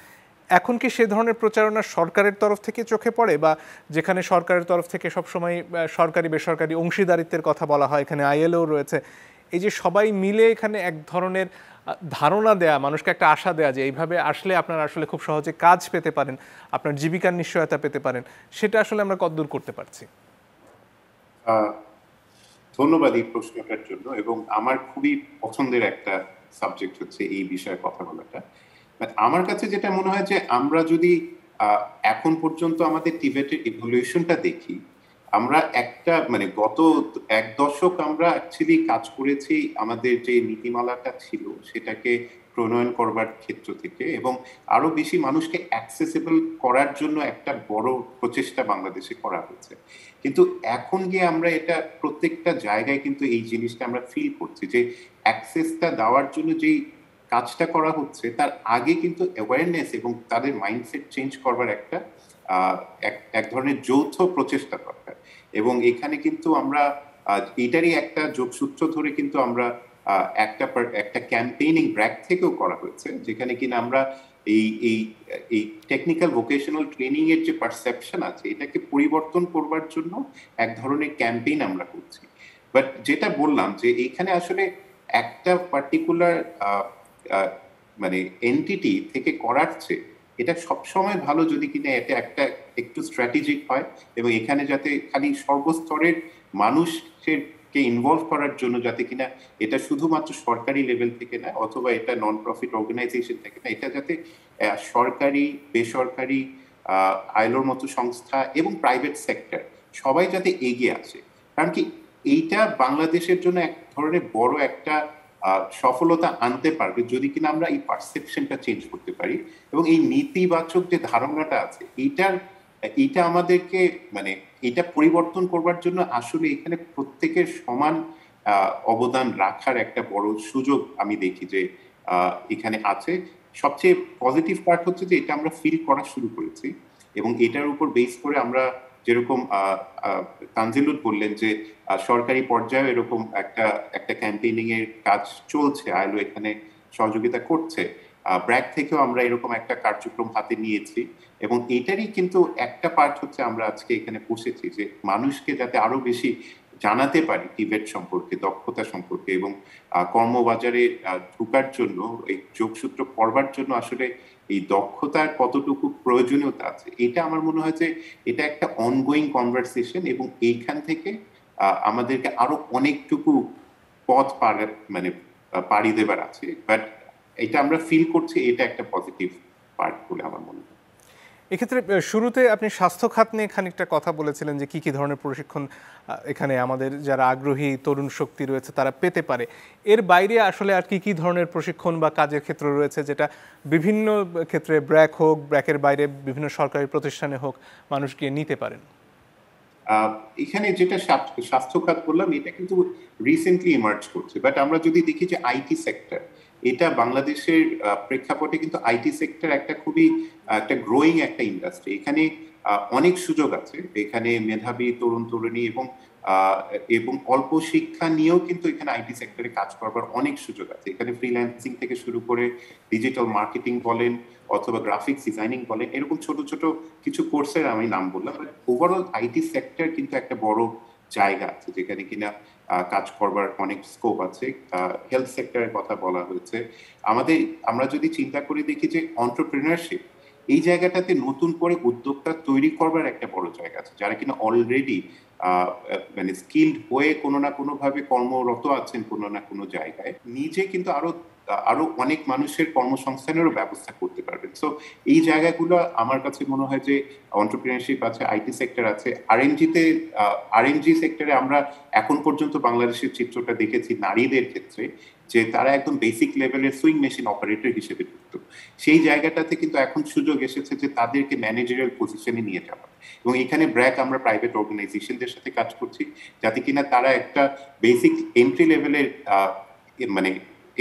এখন কি সে ধরনের প্রচারণা সরকারের তরফ থেকে চোখে পড়ে, বা যেখানে সরকারের তরফ থেকে সবসময় সরকারি বেসরকারি অংশীদারিত্বের কথা বলা হয়, এখানে আইএলও রয়েছে, এই যে সবাই মিলে এখানে এক ধরনের ধারণা দেয়া, মানুষকে একটা আশা দেয়া যে এইভাবে আসলে আপনারা আসলে খুব সহজে কাজ পেতে পারেন, আপনার জীবিকার নিশ্চয়তা পেতে পারেন, সেটা আসলে আমরা কতদূর করতে পারছি? ধন্যবাদ এই প্রশ্নটার জন্য, এবং আমার খুবই পছন্দের একটা সাবজেক্ট হচ্ছে এই বিষয়ে কথা বলাটা। আমার কাছে যেটা মনে হয় যে আমরা যদি এখন পর্যন্ত আমাদের টিবেটের ইভলিউশনটা দেখি, আমরা একটা মানে গত এক দশক আমরা অ্যাকচুয়ালি কাজ করেছি আমাদের যে নীতিমালাটা ছিল সেটাকে প্রণয়ন করবার ক্ষেত্র থেকে, এবং আরো বেশি মানুষকে অ্যাক্সেসিবল করার জন্য একটা বড় প্রচেষ্টা বাংলাদেশে করা হয়েছে। কিন্তু এখন গিয়ে আমরা এটা প্রত্যেকটা জায়গায় কিন্তু এই জিনিসটা আমরা ফিল করছি যে অ্যাক্সেসটা দেওয়ার জন্য যেই কাজটা করা হচ্ছে তার আগে কিন্তু অ্যাওয়ারনেস এবং তাদের মাইন্ডসেট চেঞ্জ করবার একটা এক ধরনের যৌথ প্রচেষ্টা দরকার। এবং এখানে কিন্তু আমরা এটারই একটা যোগসূত্র ধরে কিন্তু আমরা একটা ক্যাম্পেইনিং ব্র্যাক থেকেও করা হয়েছে, যেখানে কিনা আমরা এই টেকনিক্যাল ভোকেশনাল ট্রেনিং এর যে পারসেপশন আছে এটাকে পরিবর্তন করবার জন্য এক ধরনের ক্যাম্পেইন আমরা করছি। বাট যেটা বললাম যে এখানে আসলে একটা পার্টিকুলার মানে এন্টিটি থেকে করার চেয়ে এটা সবসময় ভালো যদি কিনা এটা একটা একটু স্ট্র্যাটেজিক হয়, এবং এখানে যাতে খালি সর্বস্তরের মানুষকে ইনভলভ করার জন্য যাতে কিনা এটা শুধুমাত্র সরকারি লেভেল থেকে না, অথবা এটা নন প্রফিট অর্গানাইজেশন থেকে না, এটা যাতে সরকারি বেসরকারি আইলোর মতো সংস্থা এবং প্রাইভেট সেক্টর সবাই যাতে এগিয়ে আসে। কারণ কি এইটা বাংলাদেশের জন্য এক ধরনের বড় একটা সফলতা আনতে পারবে যদি কিনা আমরা এই পারসেপশনটা চেঞ্জ করতে পারি, এবং এই নেতিবাচক যে ধারণাটা আছে এইটা আমাদেরকে মানে এটা পরিবর্তন করবার জন্য আসলে এখানে প্রত্যেকের সমান অবদান রাখার একটা বড় সুযোগ আমি দেখি যে এখানে আছে। সবচেয়ে পজিটিভ পার্ট হচ্ছে যে এটা আমরা ফিল করা শুরু করেছি, এবং এটার উপর বেস করে আমরা যেরকম তানজিলুত বললেন যে সরকারি পর্যায়ে এরকম একটা ক্যাম্পেইনিং এর কাজ চলছে, আইলো এখানে সহযোগিতা করছে, ব্র্যাক থেকেও আমরা এরকম একটা কার্যক্রম হাতে নিয়েছি, এবং এটারই কিন্তু একটা পার্ট হচ্ছে আমরা আজকে এখানে বসেছি যে মানুষকে যাতে আরো বেশি জানাতে পারি টিবেট সম্পর্কে, দক্ষতা সম্পর্কে, এবং কর্মবাজারে ঢুকার জন্য এই যোগসূত্র করবার জন্য আসলে এই দক্ষতার কতটুকু প্রয়োজনীয়তা আছে। এটা আমার মনে হয় যে এটা একটা অনগোয়িং কনভারসেশন, এবং এইখান থেকে আমাদেরকে আরো অনেকটুকু পথ মানে পাড়ি দেবার আছে, বাট এটা আমরা ফিল করছি, এটা একটা পজিটিভ পার্ট বলে আমার মনে হয়। এক্ষেত্রে শুরুতে আপনি স্বাস্থ্য খাত নিয়ে খানিকটা কথা বলেছিলেন যে কি ধরনের প্রশিক্ষণ এখানে আমাদের যারা আগ্রহী তরুণ শক্তি রয়েছে তারা পেতে পারে। এর বাইরে আসলে আর কি ধরনের প্রশিক্ষণ বা কাজের ক্ষেত্র রয়েছে যেটা বিভিন্ন ক্ষেত্রে ব্র্যাক হোক, ব্র্যাকের বাইরে বিভিন্ন সরকারি প্রতিষ্ঠানে হোক মানুষ গিয়ে নিতে পারেন? এখানে যেটা স্বাস্থ্য খাত বললাম, এটা কিন্তু রিসেন্টলি ইমার্জ করছে, বাট আমরা যদি দেখি যে আইটি সেক্টর, এটা বাংলাদেশের প্রেক্ষাপটে কিন্তু আইটি সেক্টর একটা খুবই একটা গ্রোয়িং একটা ইন্ডাস্ট্রি। এখানে অনেক সুযোগ আছে, এখানে মেধাবী তরুণ তরুণী এবং অল্প শিক্ষা নিয়েও কিন্তু এখানে আইটি সেক্টরে কাজ করবার অনেক সুযোগ আছে। এখানে ফ্রিল্যান্সিং থেকে শুরু করে ডিজিটাল মার্কেটিং বলেন অথবা গ্রাফিক্স ডিজাইনিং বলেন, এরকম ছোট ছোট কিছু কোর্সের আমি নাম বললাম। ওভারঅল আইটি সেক্টর কিন্তু একটা বড় জায়গা আছে যেখানে কিনা কাজ করবার অনেক স্কোপ আছে। হেলথ সেক্টরের কথা বলা হয়েছে। আমরা যদি চিন্তা করে দেখি যে এন্টারপ্রেনারশিপ, এই জায়গাটাতে নতুন করে উদ্যোক্তা তৈরি করবার একটা বড় জায়গা আছে, যারা কিনা অলরেডি মানে স্কিলড হয়ে কোনো না কোনো ভাবে কর্মরত আছেন কোনো না কোনো জায়গায়, নিজে কিন্তু আরো অনেক মানুষের কর্মসংস্থানেরও ব্যবস্থা করতে পারবেন। সো এই জায়গাগুলো আমার কাছে মনে হয় যে এন্টারপ্রেনারশিপ আছে, আইটি সেক্টর আছে। আরএনজি সেক্টরে আমরা এখন পর্যন্ত বাংলাদেশের চিত্রটা দেখেছি নারীদের ক্ষেত্রে যে তারা একদম বেসিক লেভেলের সুইং মেশিন অপারেটর হিসেবে যুক্ত। সেই জায়গাটাতে কিন্তু এখন সুযোগ এসেছে যে তাদেরকে ম্যানেজারিয়াল পজিশনে নিয়ে যাওয়া, এবং এখানে ব্র্যাক আমরা প্রাইভেট অর্গানাইজেশনদের সাথে কাজ করছি যাতে কিনা তারা একটা বেসিক এন্ট্রি লেভেলের মানে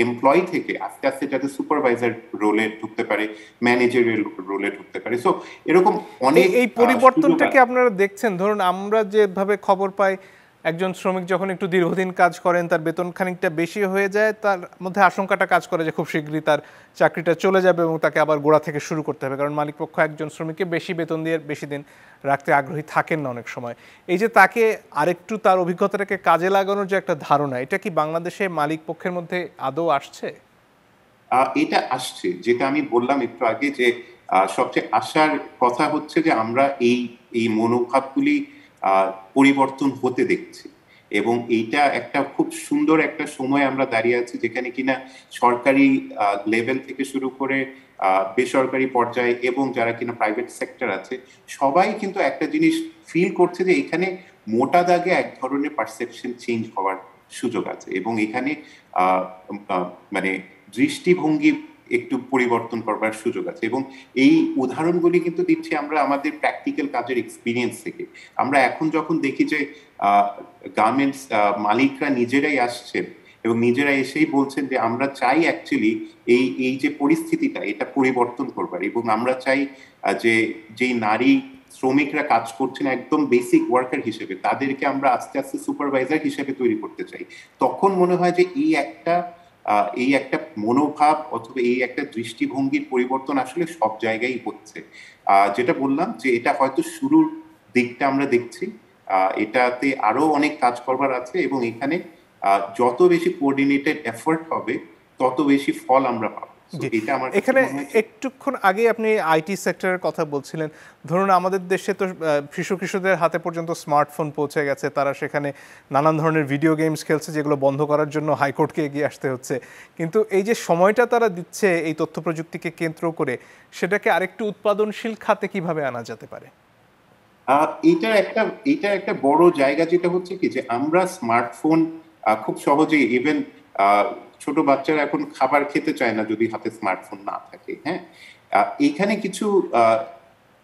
এমপ্লয়ি থেকে আস্তে আস্তে যাতে সুপারভাইজার রোলে ঢুকতে পারে, ম্যানেজারিয়াল রোলে ঢুকতে পারে। সো এরকম অনেক এই পরিবর্তনটাকে আপনারা দেখছেন? ধরুন আমরা যেভাবে খবর পাই, একজন শ্রমিক যখন একটু দীর্ঘদিন কাজ করেন তার বেতন খানিকটা বেশি হয়ে যায়, তার মধ্যে আশঙ্কাটা কাজ করে যে খুব শীঘ্রই তার চাকরিটা চলে যাবে এবং তাকে আবার গোড়া থেকে শুরু করতে হবে, কারণ মালিকপক্ষ একজন শ্রমিককে বেশি বেতন দিয়ে বেশি দিন রাখতে আগ্রহী থাকেন না অনেক সময়। এই যে তাকে আরেকটু তার অভিজ্ঞতাটাকে কাজে লাগানোর যে একটা ধারণা, এটা কি বাংলাদেশে মালিক পক্ষের মধ্যে আদৌ আসছে? এটা আসছে, যেটা আমি বললাম একটু আগে যে সবচেয়ে আশার কথা হচ্ছে যে আমরা এই মনোভাবগুলি পরিবর্তন হতে দেখছি, এবং এইটা একটা খুব সুন্দর একটা সময় আমরা দাঁড়িয়ে আছি যেখানে কিনা সরকারি লেভেল থেকে শুরু করে বেসরকারি পর্যায়ে এবং যারা কিনা প্রাইভেট সেক্টর আছে সবাই কিন্তু একটা জিনিস ফিল করছে যে এখানে মোটা দাগে এক ধরনের পারসেপশন চেঞ্জ হওয়ার সুযোগ আছে, এবং এখানে মানে দৃষ্টিভঙ্গি একটু পরিবর্তন করবার সুযোগ আছে। এবং এই উদাহরণগুলি কিন্তু দিচ্ছি আমরা আমাদের প্র্যাকটিক্যাল কাজের এক্সপিরিয়েন্স থেকে। আমরা এখন যখন দেখি যে গার্মেন্টস মালিকরা নিজেরাই আসছেন এবং নিজেরা এসেই বলছেন যে আমরা চাই অ্যাকচুয়ালি এই যে পরিস্থিতিটা এটা পরিবর্তন করবার, এবং আমরা চাই যে যেই নারী শ্রমিকরা কাজ করছেন একদম বেসিক ওয়ার্কার হিসেবে, তাদেরকে আমরা আস্তে আস্তে সুপারভাইজার হিসেবে তৈরি করতে চাই। তখন মনে হয় যে এই একটা মনোভাব অথবা এই একটা দৃষ্টিভঙ্গির পরিবর্তন আসলে সব জায়গায় হচ্ছে। যেটা বললাম যে এটা হয়তো শুরুর দিকটা আমরা দেখছি, এটাতে আরো অনেক কাজ করবার আছে, এবং এখানে যত বেশি কোঅর্ডিনেটেড এফোর্ট হবে তত বেশি ফল আমরা পাবো। এখানে একটুক্ষণ আগে আপনি আইটি সেক্টরের কথা বলছিলেন। ধরুন আমাদের দেশে তো শিশু কিশোরদের হাতে পর্যন্ত স্মার্টফোন পৌঁছে গেছে, তারা সেখানে নানান ধরনের ভিডিও গেমস খেলছে যেগুলো বন্ধ করার জন্য হাইকোর্টকে এগিয়ে আসতে হচ্ছে। কিন্তু এই যে সময়টা তারা দিচ্ছে এই তথ্য প্রযুক্তিকে কেন্দ্র করে, সেটাকে আরেকটু উৎপাদনশীল খাতে কিভাবে আনা যেতে পারে? এটা একটা বড় জায়গা, যেটা হচ্ছে কি যে আমরা স্মার্টফোন খুব সহজেই, ইভেন ছোট বাচ্চারা এখন খাবার খেতে চায় না যদি হাতে স্মার্টফোন না থাকে। হ্যাঁ, এখানে কিছু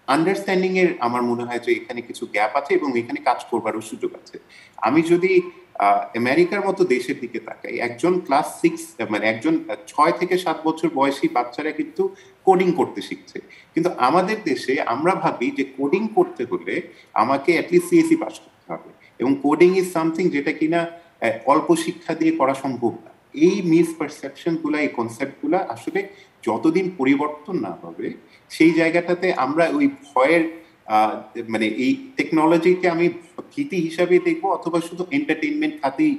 আন্ডারস্ট্যান্ডিং এর আমার মনে হয় যে এখানে কিছু গ্যাপ আছে এবং এখানে কাজ করবারও সুযোগ আছে। আমি যদি আমেরিকার মতো দেশের দিকে তাকাই, একজন ক্লাস 6 মানে একজন 6 থেকে 7 বছর বয়সী বাচ্চারা কিন্তু কোডিং করতে শিখছে, কিন্তু আমাদের দেশে আমরা ভাবি যে কোডিং করতে হলে আমাকে অ্যাটলিস্ট সিএসসি পাস করতে হবে, এবং কোডিং ইজ সামথিং যেটা কিনা অল্প শিক্ষা দিয়ে করা সম্ভব না। এই মিসপারসেপশন গুলা, এই কনসেপ্ট গুলা আসলে যতদিন পরিবর্তন না হবে সেই জায়গাটাতে আমরা ওই ভয়ের মানে এই টেকনোলজিকে আমি ভীতি হিসাবে দেখবো অথবা শুধু এন্টারটেইনমেন্ট খাতেই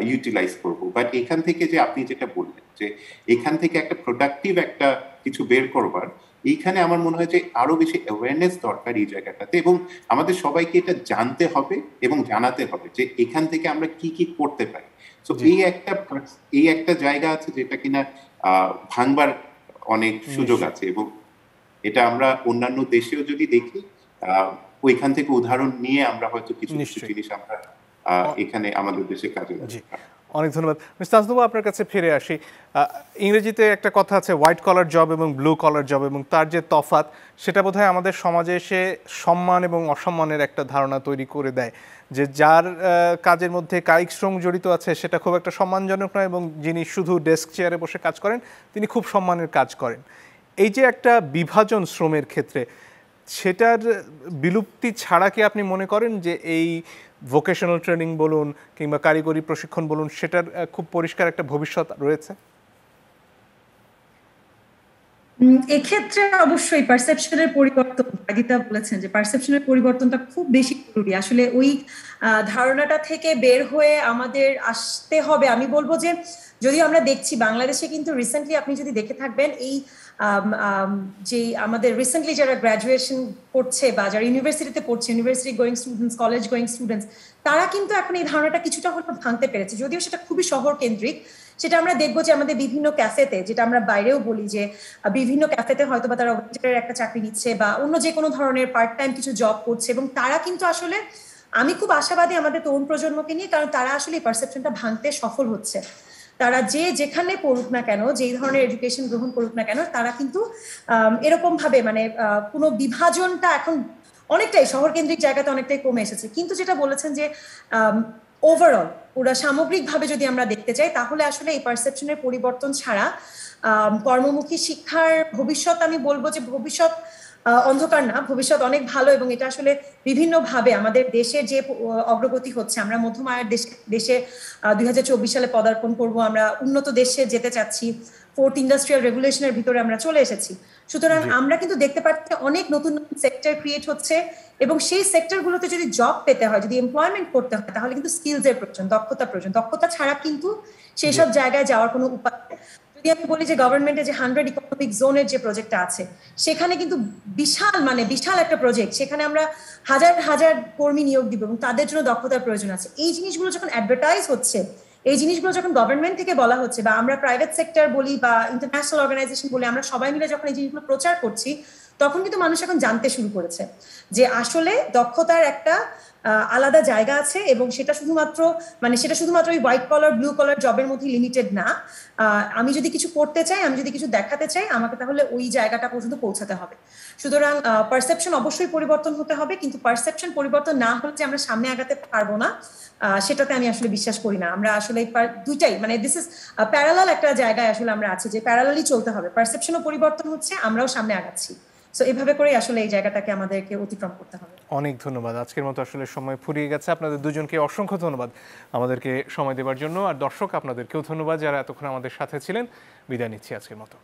ইউটিলাইজ করবো। বাট এখান থেকে যে আপনি যেটা বললেন যে এখান থেকে একটা প্রোডাক্টিভ একটা কিছু বের করবার, এইখানে আমার মনে হয় যে আরো বেশি অ্যাওয়ারনেস দরকার এই জায়গাটাতে, এবং আমাদের সবাইকে এটা জানতে হবে এবং জানাতে হবে যে এখান থেকে আমরা কি কি করতে পারি। তো এই একটা জায়গা আছে যেটা কিনা ভাঙবার অনেক সুযোগ আছে, এবং এটা আমরা অন্যান্য দেশেও যদি দেখি ওইখান থেকে উদাহরণ নিয়ে আমরা হয়তো কিছু কিছু জিনিস আমরা এখানে আমাদের দেশে কাজে লাগাতে পারি। অনেক ধন্যবাদ। মিস্টার তাজনুভা, আপনার কাছে ফিরে আসি। ইংরেজিতে একটা কথা আছে হোয়াইট কলার জব এবং ব্লু কলার জব, এবং তার যে তফাৎ সেটা বোধহয় আমাদের সমাজে এসে সম্মান এবং অসম্মানের একটা ধারণা তৈরি করে দেয়, যে যার কাজের মধ্যে কায়িক শ্রম জড়িত আছে সেটা খুব একটা সম্মানজনক নয়, এবং যিনি শুধু ডেস্ক চেয়ারে বসে কাজ করেন তিনি খুব সম্মানের কাজ করেন। এই যে একটা বিভাজন শ্রমের ক্ষেত্রে, সেটার বিলুপ্তি ছাড়া কি আপনি মনে করেন যে এই ভোকেশনাল ট্রেনিং বলুন কিংবা কারিগরি প্রশিক্ষণ বলুন, সেটার খুব পরিষ্কার একটা ভবিষ্যৎ রয়েছে? এক্ষেত্রে অবশ্যই পারসেপশনের পরিবর্তন, আগিতা বলেছেন যে পারসেপশনের পরিবর্তনটা খুব বেশি জরুরি। আসলে ওই ধারণাটা থেকে বের হয়ে আমাদের আসতে হবে। আমি বলবো যে যদিও আমরা দেখছি বাংলাদেশে কিন্তু রিসেন্টলি আপনি যদি দেখে থাকবেন এই যে আমাদের রিসেন্টলি যারা গ্রাজুয়েশন করছে বা যারা ইউনিভার্সিটিতে পড়ছে, university going students, college going students, তারা কিন্তু এখন এই ধারণাটা কিছুটা হয়তো ভাঙতে পেরেছে, যদিও সেটা খুবই শহর কেন্দ্রিক। সেটা আমরা দেখবো যে আমাদের বিভিন্ন ক্যাফেতে, যেটা আমরা বাইরেও বলি যে বিভিন্ন ক্যাফেতে হয়তো বা তারা ওয়েটারের একটা চাকরি নিচ্ছে বা অন্য যে কোনো ধরনের পার্ট টাইম কিছু জব করছে, এবং তারা কিন্তু আসলে, আমি খুব আশাবাদী আমাদের তরুণ প্রজন্মকে নিয়ে, কারণ তারা আসলে এই পারসেপশনটা ভাঙতে সফল হচ্ছে। তারা যেখানে পড়ুক না কেন, যেই ধরনের এডুকেশন গ্রহণ করুক না কেন, তারা কিন্তু এরকম ভাবে মানে কোনো বিভাজনটা এখন অনেকটাই শহর কেন্দ্রিক জায়গাতে অনেকটাই কমে এসেছে। কিন্তু যেটা বলেছেন যে ওভারঅল পুরা সামগ্রিকভাবে যদি আমরা দেখতে চাই, তাহলে আসলে এই পারসেপশনের পরিবর্তন ছাড়া কর্মমুখী শিক্ষার ভবিষ্যৎ, আমি বলবো যে ভবিষ্যৎ অন্ধকার না, ভবিষ্যৎ অনেক ভালো। এবং এটা আসলে বিভিন্নভাবে আমাদের দেশের যে অগ্রগতি হচ্ছে, আমরা মধ্যম আয়ের দেশে 2024 সালে পদার্পণ করব, আমরা উন্নত দেশে যেতে চাচ্ছি, ফোর্থ ইন্ডাস্ট্রিয়াল রেভলিউশনের ভিতরে আমরা চলে এসেছি। সুতরাং আমরা কিন্তু দেখতে পাচ্ছি অনেক নতুন নতুন সেক্টর ক্রিয়েট হচ্ছে, এবং সেই সেক্টরগুলোতে যদি জব পেতে হয়, যদি এমপ্লয়মেন্ট করতে হয়, তাহলে কিন্তু স্কিলসের প্রয়োজন, দক্ষতা প্রয়োজন। দক্ষতা ছাড়া কিন্তু সেই সব জায়গায় যাওয়ার কোনো উপায়। যদি আমি বলি যে গভর্নমেন্টের যে 100 ইকোনমিক জোনের যে প্রজেক্টটা আছে, সেখানে কিন্তু বিশাল একটা প্রজেক্ট, সেখানে আমরা হাজার হাজার কর্মী নিয়োগ দিব এবং তাদের জন্য দক্ষতার প্রয়োজন আছে। এই জিনিসগুলো যখন অ্যাডভার্টাইজ হচ্ছে, এই জিনিসগুলো যখন গভর্নমেন্ট থেকে বলা হচ্ছে, বা আমরা প্রাইভেট সেক্টর বলি বা ইন্টারন্যাশনাল অর্গানাইজেশন বলি, আমরা সবাই মিলে যখন এই জিনিসগুলো প্রচার করছি, তখন কিন্তু মানুষ এখন জানতে শুরু করেছে যে আসলে দক্ষতার একটা আলাদা জায়গা আছে, এবং সেটা শুধুমাত্র ওই হোয়াইট কলার ব্লু কলার জবের মধ্যে লিমিটেড না। আমি যদি কিছু করতে চাই, আমি যদি কিছু দেখাতে চাই, আমাকে তাহলে ওই জায়গাটা পর্যন্ত পৌঁছাতে হবে। সুতরাং পারসেপশন অবশ্যই পরিবর্তন হতে হবে, কিন্তু পারসেপশন পরিবর্তন না হলে যে আমরা সামনে আগাতে পারবো না, সেটাতে আমি আসলে বিশ্বাস করি না। আমরা আসলে দুইটাই, মানে দিস ইজ প্যারালাল একটা জায়গায় আসলে আমরা আছি, যে প্যারালালি চলতে হবে। পারসেপশনও পরিবর্তন হচ্ছে, আমরাও সামনে আগাচ্ছি। সো এভাবে করে আসলে এই জায়গাটাকে আমাদেরকে অতিক্রম করতে হবে। অনেক ধন্যবাদ। আজকের মতো আসলে সময় ফুরিয়ে গেছে। আপনাদের দুজনকে অসংখ্য ধন্যবাদ আমাদেরকে সময় দেওয়ার জন্য, আর দর্শক আপনাদেরকেও ধন্যবাদ যারা এতক্ষণ আমাদের সাথে ছিলেন। বিদায় নিচ্ছি আজকের মতো।